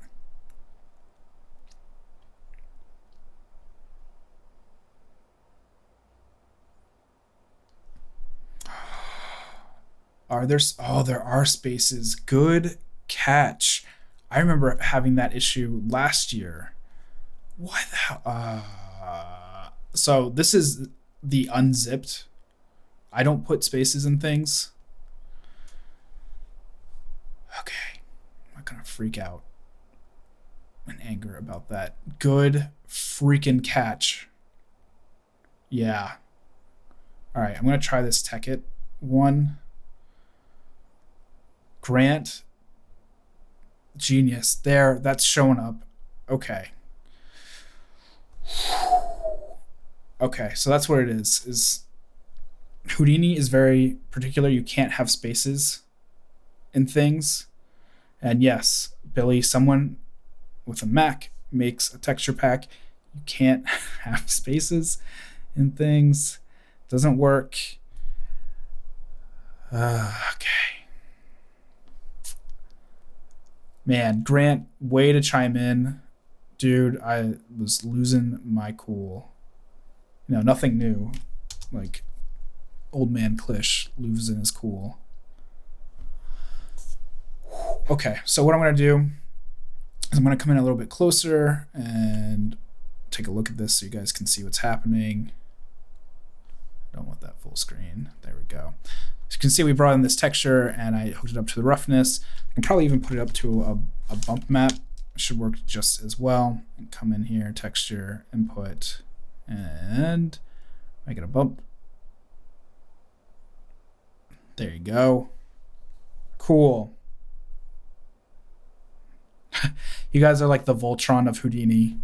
Are there? Oh, there are spaces. Good catch. I remember having that issue last year. Why the hell? So this is the unzipped. I don't put spaces in things. Okay, I'm not gonna freak out. in anger about that. Good freaking catch. Yeah. All right, I'm going to try this Tekkit one. Grant. Genius. There, that's showing up. Okay. Okay, so that's what it is Houdini is very particular. You can't have spaces in things. And yes, Billy, someone with a Mac makes a texture pack. You can't have spaces in things. Doesn't work. Okay. Man, Grant, way to chime in. Dude, I was losing my cool. You know, nothing new. Like, old man Klish losing his cool. Okay, so what I'm going to do is I'm going to come in a little bit closer and take a look at this so you guys can see what's happening. I don't want that full screen. There we go. So you can see we brought in this texture and I hooked it up to the roughness. I can probably even put it up to a bump map. It should work just as well. And come in here, texture, input, and make it a bump. There you go. Cool. You guys are like the Voltron of Houdini.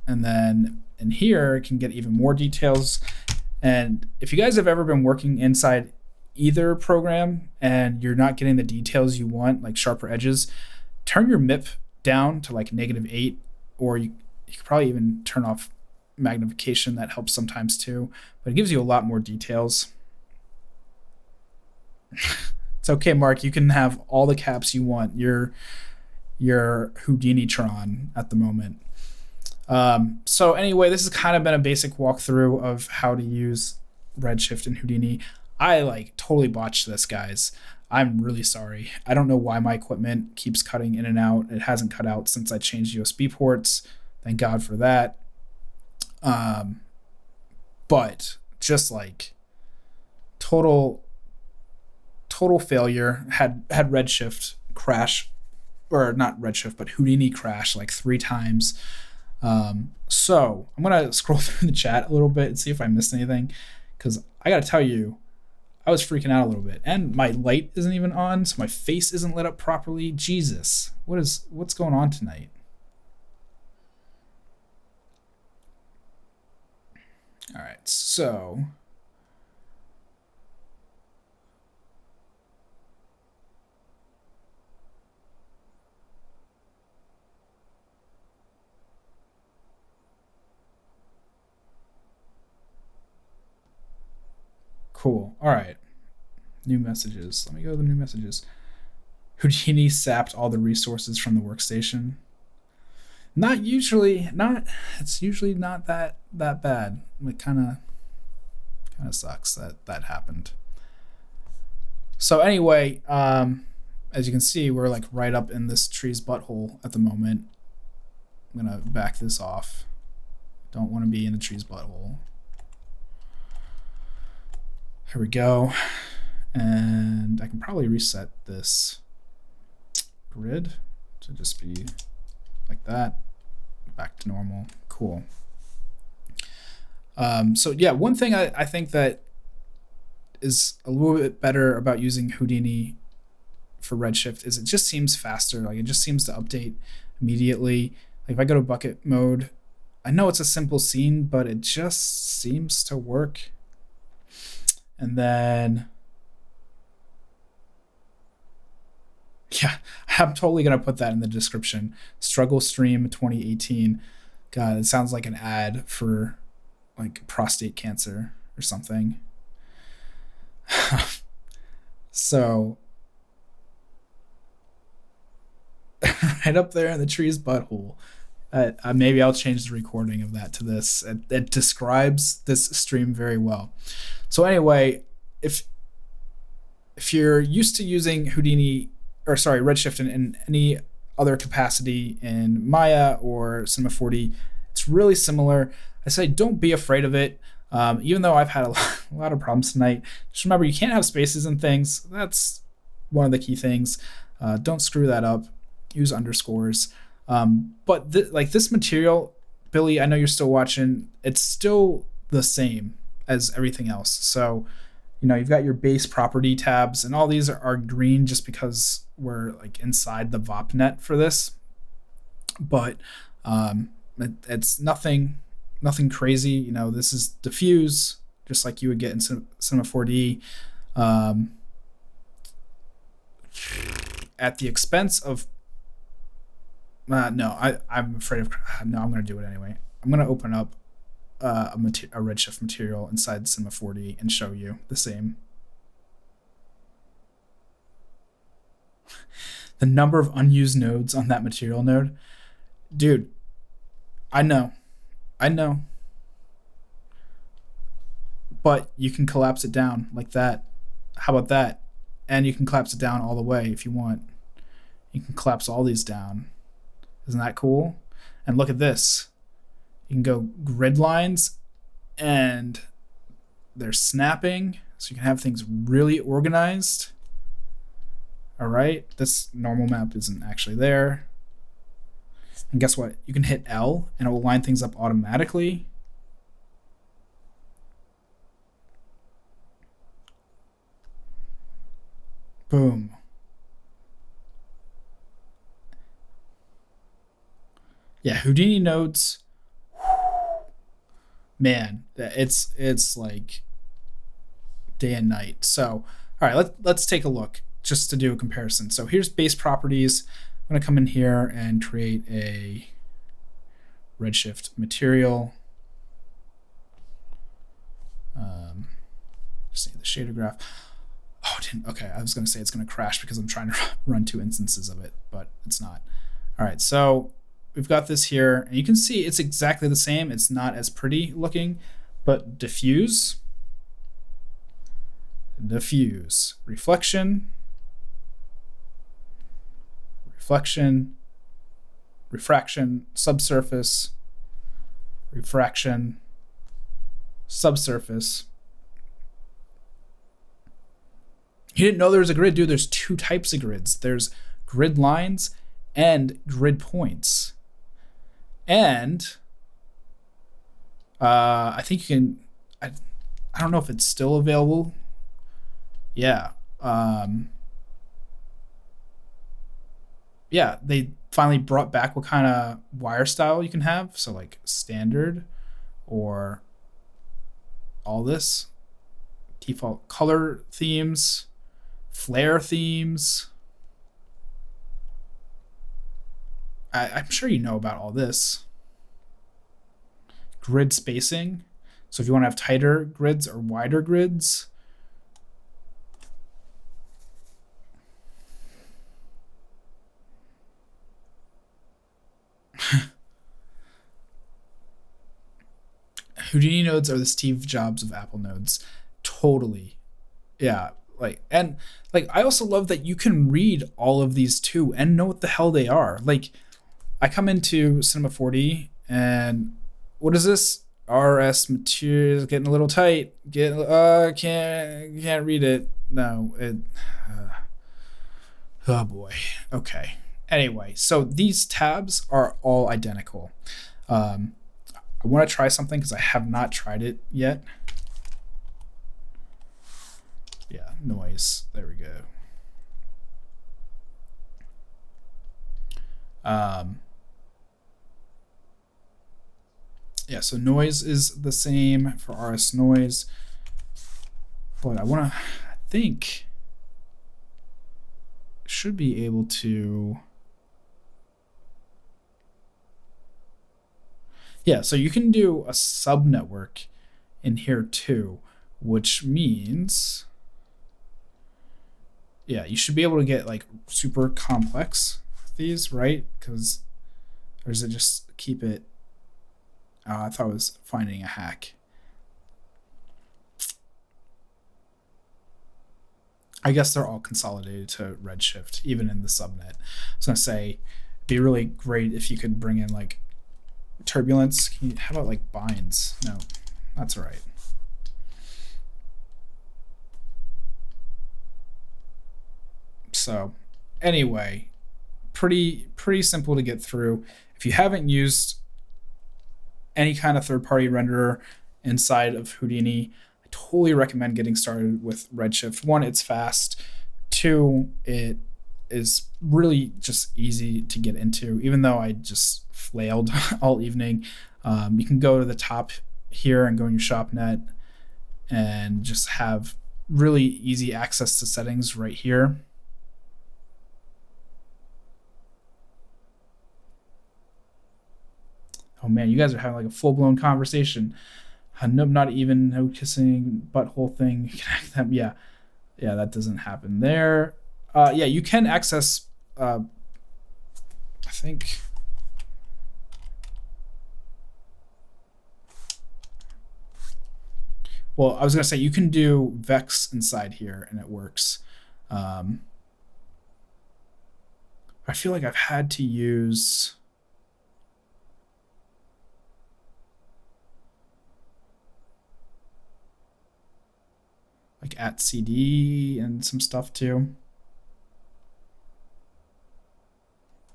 And then in here, it can get even more details. And if you guys have ever been working inside either program and you're not getting the details you want, like sharper edges, turn your MIP down to like -8, or you could probably even turn off magnification. That helps sometimes too, but it gives you a lot more details. It's okay, Mark. You can have all the caps you want. You're Houdini-tron at the moment. So anyway, this has kind of been a basic walkthrough of how to use Redshift and Houdini. I like totally botched this, guys. I'm really sorry. I don't know why my equipment keeps cutting in and out. It hasn't cut out since I changed USB ports. Thank God for that. But just like total failure. Had Redshift crash, or not Redshift, but Houdini crash like 3 times. So I'm gonna scroll through the chat a little bit and see if I missed anything, because I gotta tell you, I was freaking out a little bit, and my light isn't even on, so my face isn't lit up properly. Jesus, what's going on tonight? All right, so cool. All right. New messages. Let me go to the new messages. Houdini sapped all the resources from the workstation. It's usually not that bad. It kind of sucks that happened. So anyway, as you can see, we're like right up in this tree's butthole at the moment. I'm gonna back this off. Don't want to be in the tree's butthole. Here we go. And I can probably reset this grid to just be like that. Back to normal. Cool. So yeah, one thing I think that is a little bit better about using Houdini for Redshift is it just seems faster. Like it just seems to update immediately. Like if I go to bucket mode, I know it's a simple scene, but it just seems to work. And then, yeah, I'm totally going to put that in the description. Struggle Stream 2018. God, it sounds like an ad for like prostate cancer or something. So, right up there in the tree's butthole. Maybe I'll change the recording of that to this. It describes this stream very well. So anyway, if you're used to using Redshift in any other capacity in Maya or Cinema 4D, it's really similar. I say don't be afraid of it. Even though I've had a lot of problems tonight, just remember you can't have spaces and things. That's one of the key things. Don't screw that up. Use underscores. But like this material, Billy, I know you're still watching. It's still the same as everything else. So, you know, you've got your base property tabs, and all these are green just because we're like inside the VOP.NET for this. But it's nothing crazy. You know, this is diffuse, just like you would get in Cinema 4D. At the expense of no, I'm afraid of no. I'm going to do it anyway. I'm going to open up a Redshift material inside Cinema 4D and show you the same. The number of unused nodes on that material node, dude. I know, but you can collapse it down like that. How about that? And you can collapse it down all the way if you want. You can collapse all these down. Isn't that cool? And look at this. You can go grid lines, and they're snapping, so you can have things really organized. All right, this normal map isn't actually there. And guess what? You can hit L, and it will line things up automatically. Boom. Yeah, Houdini nodes. Man, it's like day and night. So, all right, let's take a look just to do a comparison. So here's base properties. I'm going to come in here and create a Redshift material. Just need the shader graph. Oh, it didn't. Okay, I was going to say it's going to crash because I'm trying to run 2 instances of it, but it's not. All right, so we've got this here, and you can see it's exactly the same. It's not as pretty looking, but diffuse, reflection, refraction, subsurface, refraction, subsurface. You didn't know there was a grid, dude. There's 2 types of grids. There's grid lines and grid points. And I think you can, I don't know if it's still available. Yeah. Yeah, they finally brought back what kind of wire style you can have. So like standard or all this. Default color themes, flare themes. I'm sure you know about all this. Grid spacing. So if you want to have tighter grids or wider grids. Houdini nodes are the Steve Jobs of Apple nodes. Totally. Yeah. And I also love that you can read all of these too and know what the hell they are. Like, I come into Cinema 4D and what is this? RS materials getting a little tight. Can't read it. No, oh boy. Okay. Anyway, so these tabs are all identical. I want to try something because I have not tried it yet. Yeah, noise. There we go. Yeah, so noise is the same for RS noise, but I think should be able to. Yeah, so you can do a sub network in here too, which means, yeah, you should be able to get like super complex with these, right? Because, or does it just keep it? I thought I was finding a hack. I guess they're all consolidated to Redshift, even in the subnet. I was gonna say, it'd be really great if you could bring in like turbulence. How about like binds? No, that's all right. So anyway, pretty simple to get through. If you haven't used any kind of third-party renderer inside of Houdini, I totally recommend getting started with Redshift. One, it's fast. Two, it is really just easy to get into, even though I just flailed all evening. You can go to the top here and go in your shopnet and just have really easy access to settings right here. Oh man, you guys are having like a full-blown conversation. Nope, not even no kissing butthole thing. Yeah, that doesn't happen there. Yeah, you can access. I think. Well, I was gonna say you can do Vex inside here, and it works. I feel like I've had to use. Like at CD and some stuff too.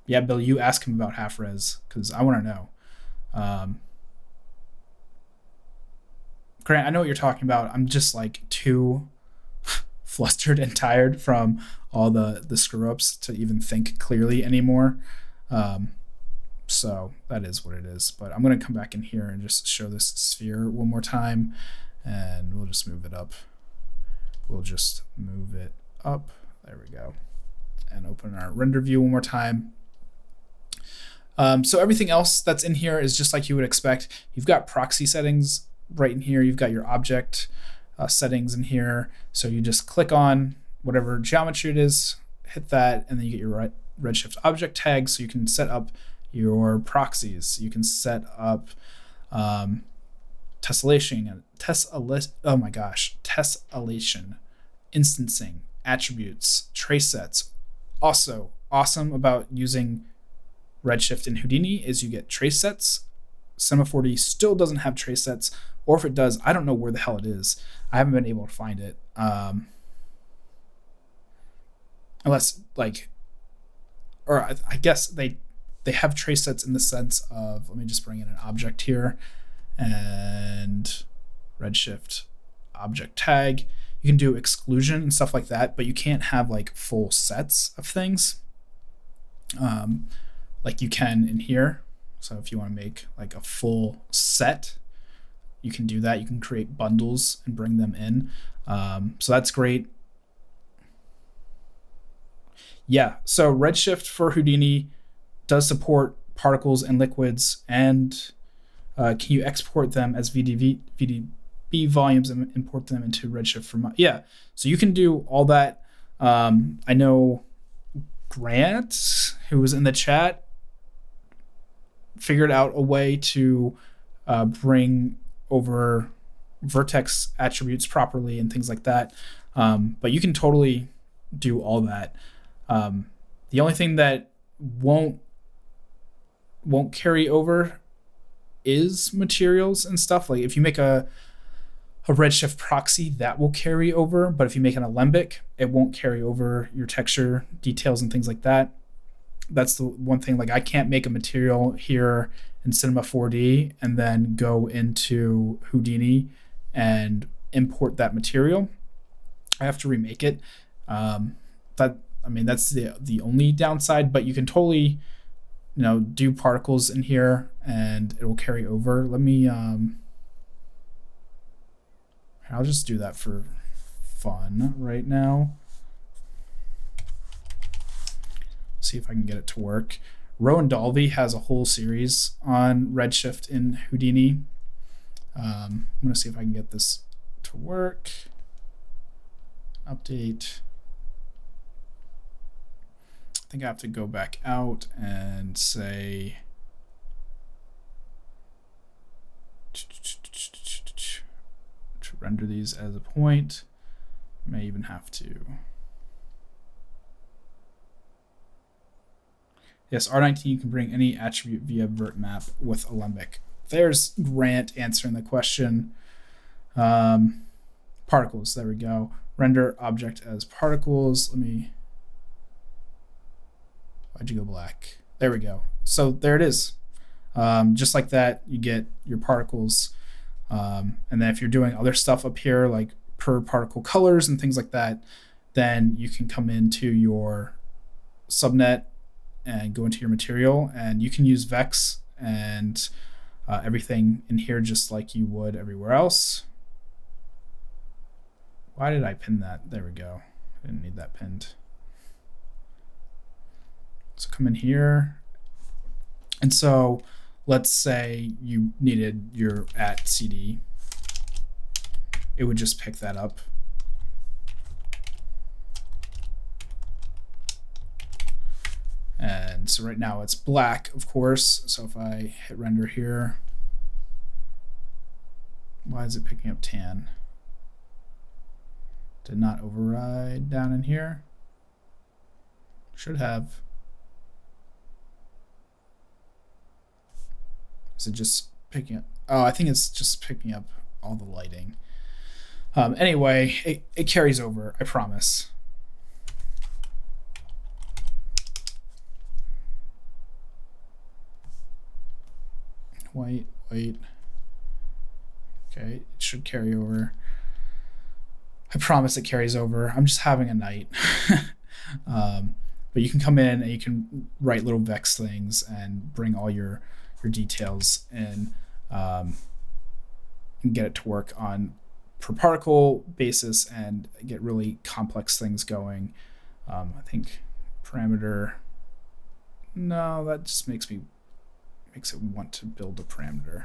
Yeah, Bill, you ask him about half res because I want to know. Grant, I know what you're talking about. I'm just like too flustered and tired from all the screw ups to even think clearly anymore. So that is what it is. But I'm going to come back in here and just show this sphere one more time, and we'll just move it up. We'll just move it up. There we go. And open our render view one more time. So everything else that's in here is just like you would expect. You've got proxy settings right in here. You've got your object settings in here. So you just click on whatever geometry it is, hit that, and then you get your Redshift object tag. So you can set up your proxies. You can set up tessellation, instancing, attributes, trace sets. Also, awesome about using Redshift and Houdini is you get trace sets. Cinema 4D still doesn't have trace sets, or if it does, I don't know where the hell it is. I haven't been able to find it. Unless, like, or I guess they have trace sets in the sense of, let me just bring in an object here, and Redshift object tag. You can do exclusion and stuff like that, but you can't have like full sets of things like you can in here. So if you want to make like a full set, you can do that. You can create bundles and bring them in. So that's great. Yeah, so Redshift for Houdini does support particles and liquids, and can you export them as VDB volumes and import them into Redshift for yeah, so you can do all that. I know Grant, who was in the chat, figured out a way to bring over vertex attributes properly and things like that. But you can totally do all that. The only thing that won't carry over is materials and stuff. Like if you make a Redshift proxy, that will carry over, but if you make an alembic, it won't carry over your texture details and things like that. That's the one thing. Like I can't make a material here in Cinema 4D and then go into Houdini and import that material. I have to remake it. That's the only downside, but you can totally, do particles in here and it will carry over. Let me, I'll just do that for fun right now. See if I can get it to work. Rowan Dalby has a whole series on Redshift in Houdini. I'm going to see if I can get this to work. Update. I think I have to go back out and say to render these as a point. May even have to. Yes, R19, you can bring any attribute via vert map with Alembic. There's Grant answering the question. Particles, there we go. Render object as particles. Let me Why'd you go black? There we go. So there it is. Just like that, you get your particles. And then if you're doing other stuff up here, like per particle colors and things like that, then you can come into your subnet and go into your material, and you can use Vex and everything in here just like you would everywhere else. Why did I pin that? There we go. I didn't need that pinned. So come in here. And so let's say you needed your @cd. It would just pick that up. And so right now it's black, of course. So if I hit render here, why is it picking up tan? Did not override down in here. Should have. Is it just picking up? Oh, I think it's just picking up all the lighting. Anyway, it carries over, I promise. White. Okay, it should carry over. I promise it carries over. I'm just having a night. But you can come in and you can write little Vex things and bring all your details in and get it to work on per particle basis and get really complex things going. I think parameter, no, that just makes it want to build a parameter.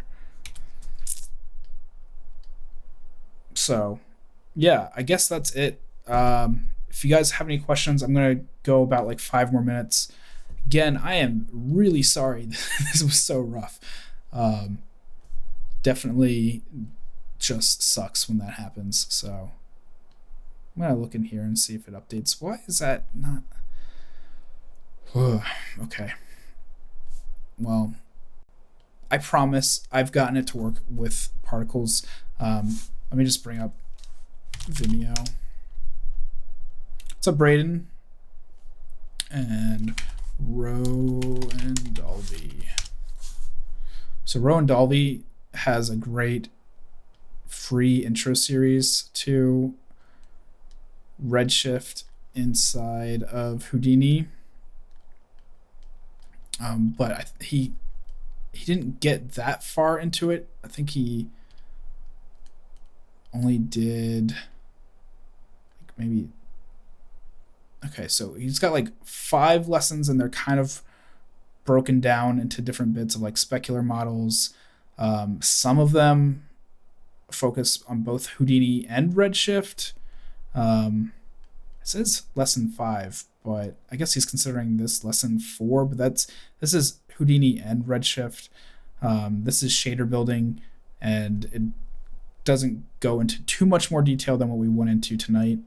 So yeah, I guess that's it. If you guys have any questions, I'm going to go about like 5 more minutes. Again, I am really sorry this was so rough. Definitely just sucks when that happens. So I'm going to look in here and see if it updates. Why is that not? Okay. Well, I promise I've gotten it to work with particles. Let me just bring up Vimeo. What's up, Braden? And Rowan Dalby. So Rowan Dalby has a great free intro series to Redshift inside of Houdini. But he didn't get that far into it. I think he only did like maybe. Okay, so he's got like 5 lessons, and they're kind of broken down into different bits of like specular models. Some of them focus on both Houdini and Redshift. It says lesson 5, but I guess he's considering this lesson 4. But this is Houdini and Redshift. This is shader building, and it doesn't go into too much more detail than what we went into tonight.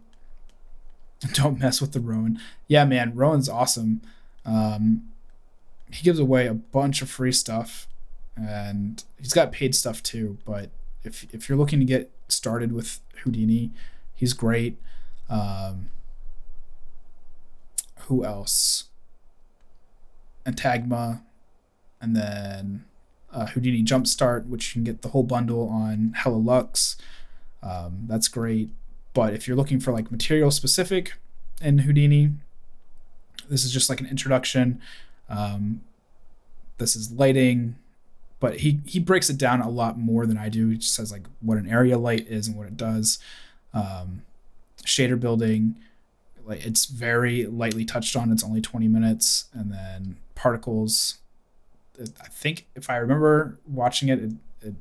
Don't mess with the Rowan. Yeah, man, Rowan's awesome. He gives away a bunch of free stuff, and he's got paid stuff too. But if you're looking to get started with Houdini, he's great. Who else? Antagma, and then Houdini Jumpstart, which you can get the whole bundle on Hello Lux. That's great. But if you're looking for like material specific in Houdini, this is just like an introduction. This is lighting, but he breaks it down a lot more than I do. He just says like what an area light is and what it does. Shader building, like it's very lightly touched on. It's only 20 minutes. And then particles, I think if I remember watching it, it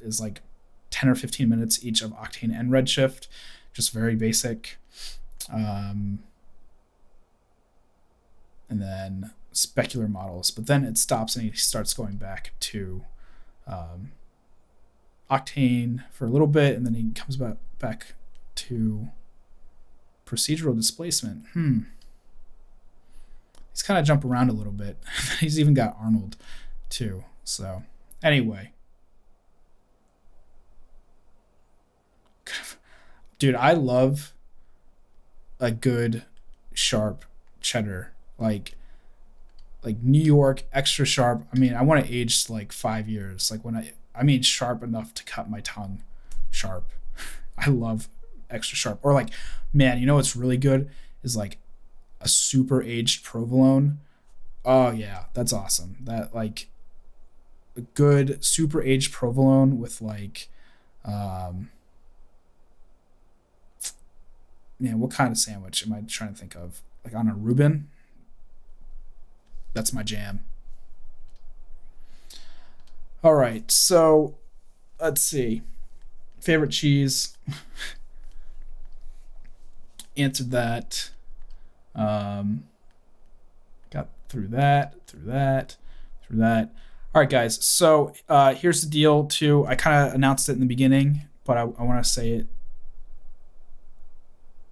is like 10 or 15 minutes each of Octane and Redshift. Just very basic. And then specular models. But then it stops and he starts going back to Octane for a little bit, and then he comes back to procedural displacement. He's kind of jump around a little bit. He's even got Arnold too. So anyway. Dude, I love a good sharp cheddar. Like like New York extra sharp. I mean, I want to age like 5 years. Like when I mean sharp enough to cut my tongue sharp. I love extra sharp. Or like, man, you know what's really good is like a super aged provolone. Oh yeah, that's awesome. That like a good super aged provolone with like man, what kind of sandwich am I trying to think of? Like on a Reuben? That's my jam. All right, so let's see. Favorite cheese. Answered that. Got through that. All right, guys. So here's the deal, too. I kind of announced it in the beginning, but I want to say it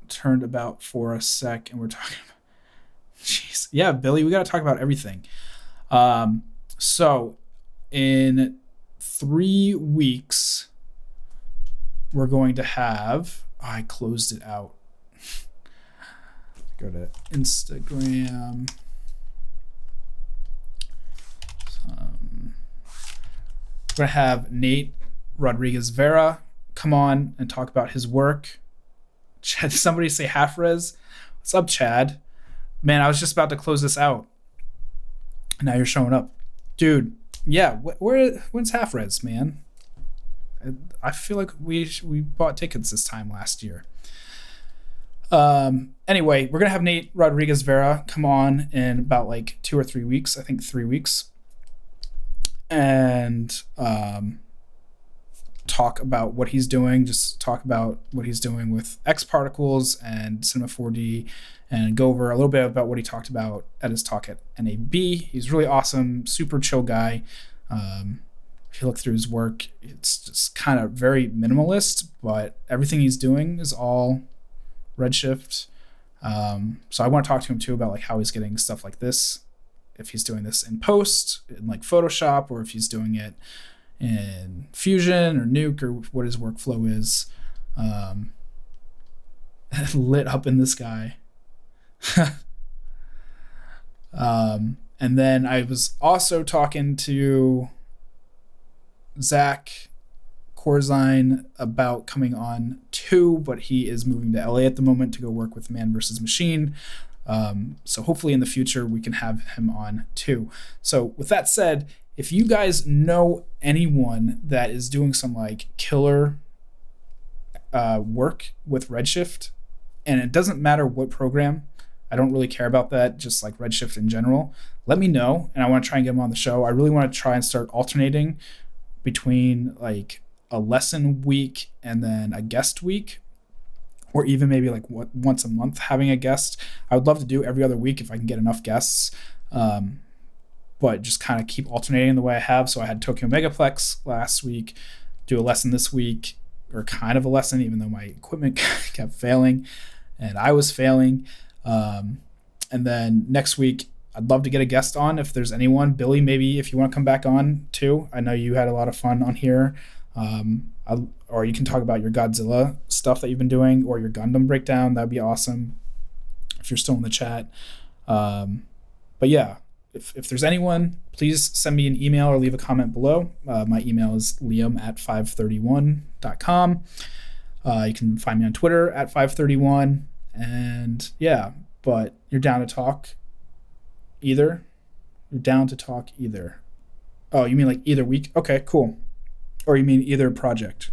turned about for a sec, and we're talking about... Jeez. Yeah, Billy, we got to talk about everything. So in 3 weeks, we're going to have... Oh, I closed it out. Go to Instagram. We're going to have Nate Rodriguez Vera come on and talk about his work. Chad, somebody say half res. What's up, Chad? Man, I was just about to close this out. Now you're showing up. Dude, yeah, when's half res, man? I feel like we bought tickets this time last year. Anyway, we're going to have Nate Rodriguez Vera come on in about like 2 or 3 weeks. I think 3 weeks. And talk about what he's doing. Just talk about what he's doing with X Particles and Cinema 4D, and go over a little bit about what he talked about at his talk at NAB. He's really awesome, super chill guy. If you look through his work, it's just kind of very minimalist, but everything he's doing is all Redshift. So I want to talk to him too about like how he's getting stuff like this, if he's doing this in post, in like Photoshop, or if he's doing it in Fusion or Nuke, or what his workflow is. Lit up in the sky. And then I was also talking to Zach Corzine about coming on too, but he is moving to LA at the moment to go work with Man vs. Machine. So hopefully in the future we can have him on too. So with that said, if you guys know anyone that is doing some like killer work with Redshift, and it doesn't matter what program, I don't really care about that, just like Redshift in general, let me know, and I want to try and get him on the show. I really want to try and start alternating between like a lesson week and then a guest week, or even maybe like once a month having a guest. I would love to do every other week if I can get enough guests, but just kind of keep alternating the way I have. So I had Tokyo Megaplex last week, do a lesson this week, or kind of a lesson, even though my equipment kept failing and I was failing. And then next week, I'd love to get a guest on if there's anyone. Billy, maybe if you want to come back on too. I know you had a lot of fun on here. Or you can talk about your Godzilla stuff that you've been doing, or your Gundam breakdown. That'd be awesome if you're still in the chat. But yeah, if there's anyone, please send me an email or leave a comment below. My email is liam@531.com. You can find me on Twitter at 531. And yeah, but you're down to talk either? You're down to talk either. Oh, you mean like either week? Okay, cool. Or you mean either project?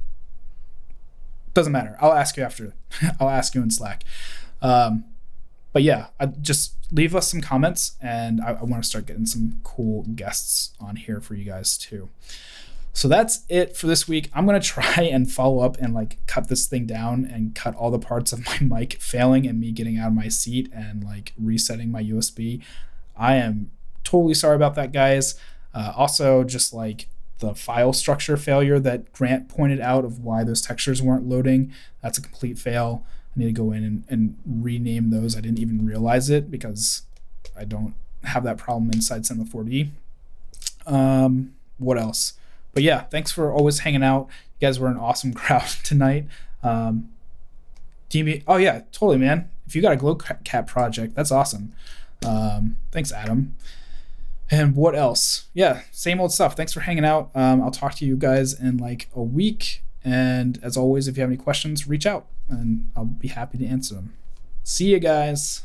Doesn't matter. I'll ask you after. I'll ask you in Slack. But yeah, just leave us some comments, and I want to start getting some cool guests on here for you guys too. So that's it for this week. I'm going to try and follow up and like cut this thing down and cut all the parts of my mic failing and me getting out of my seat and like resetting my USB. I am totally sorry about that, guys. Also, just like the file structure failure that Grant pointed out of why those textures weren't loading, that's a complete fail. I need to go in and rename those. I didn't even realize it because I don't have that problem inside Cinema 4D. What else? But yeah, thanks for always hanging out. You guys were an awesome crowd tonight. DB, oh yeah, totally, man. If you got a glow cap project, that's awesome. Thanks, Adam. And what else? Yeah, same old stuff. Thanks for hanging out. I'll talk to you guys in like a week. And as always, if you have any questions, reach out and I'll be happy to answer them. See you guys.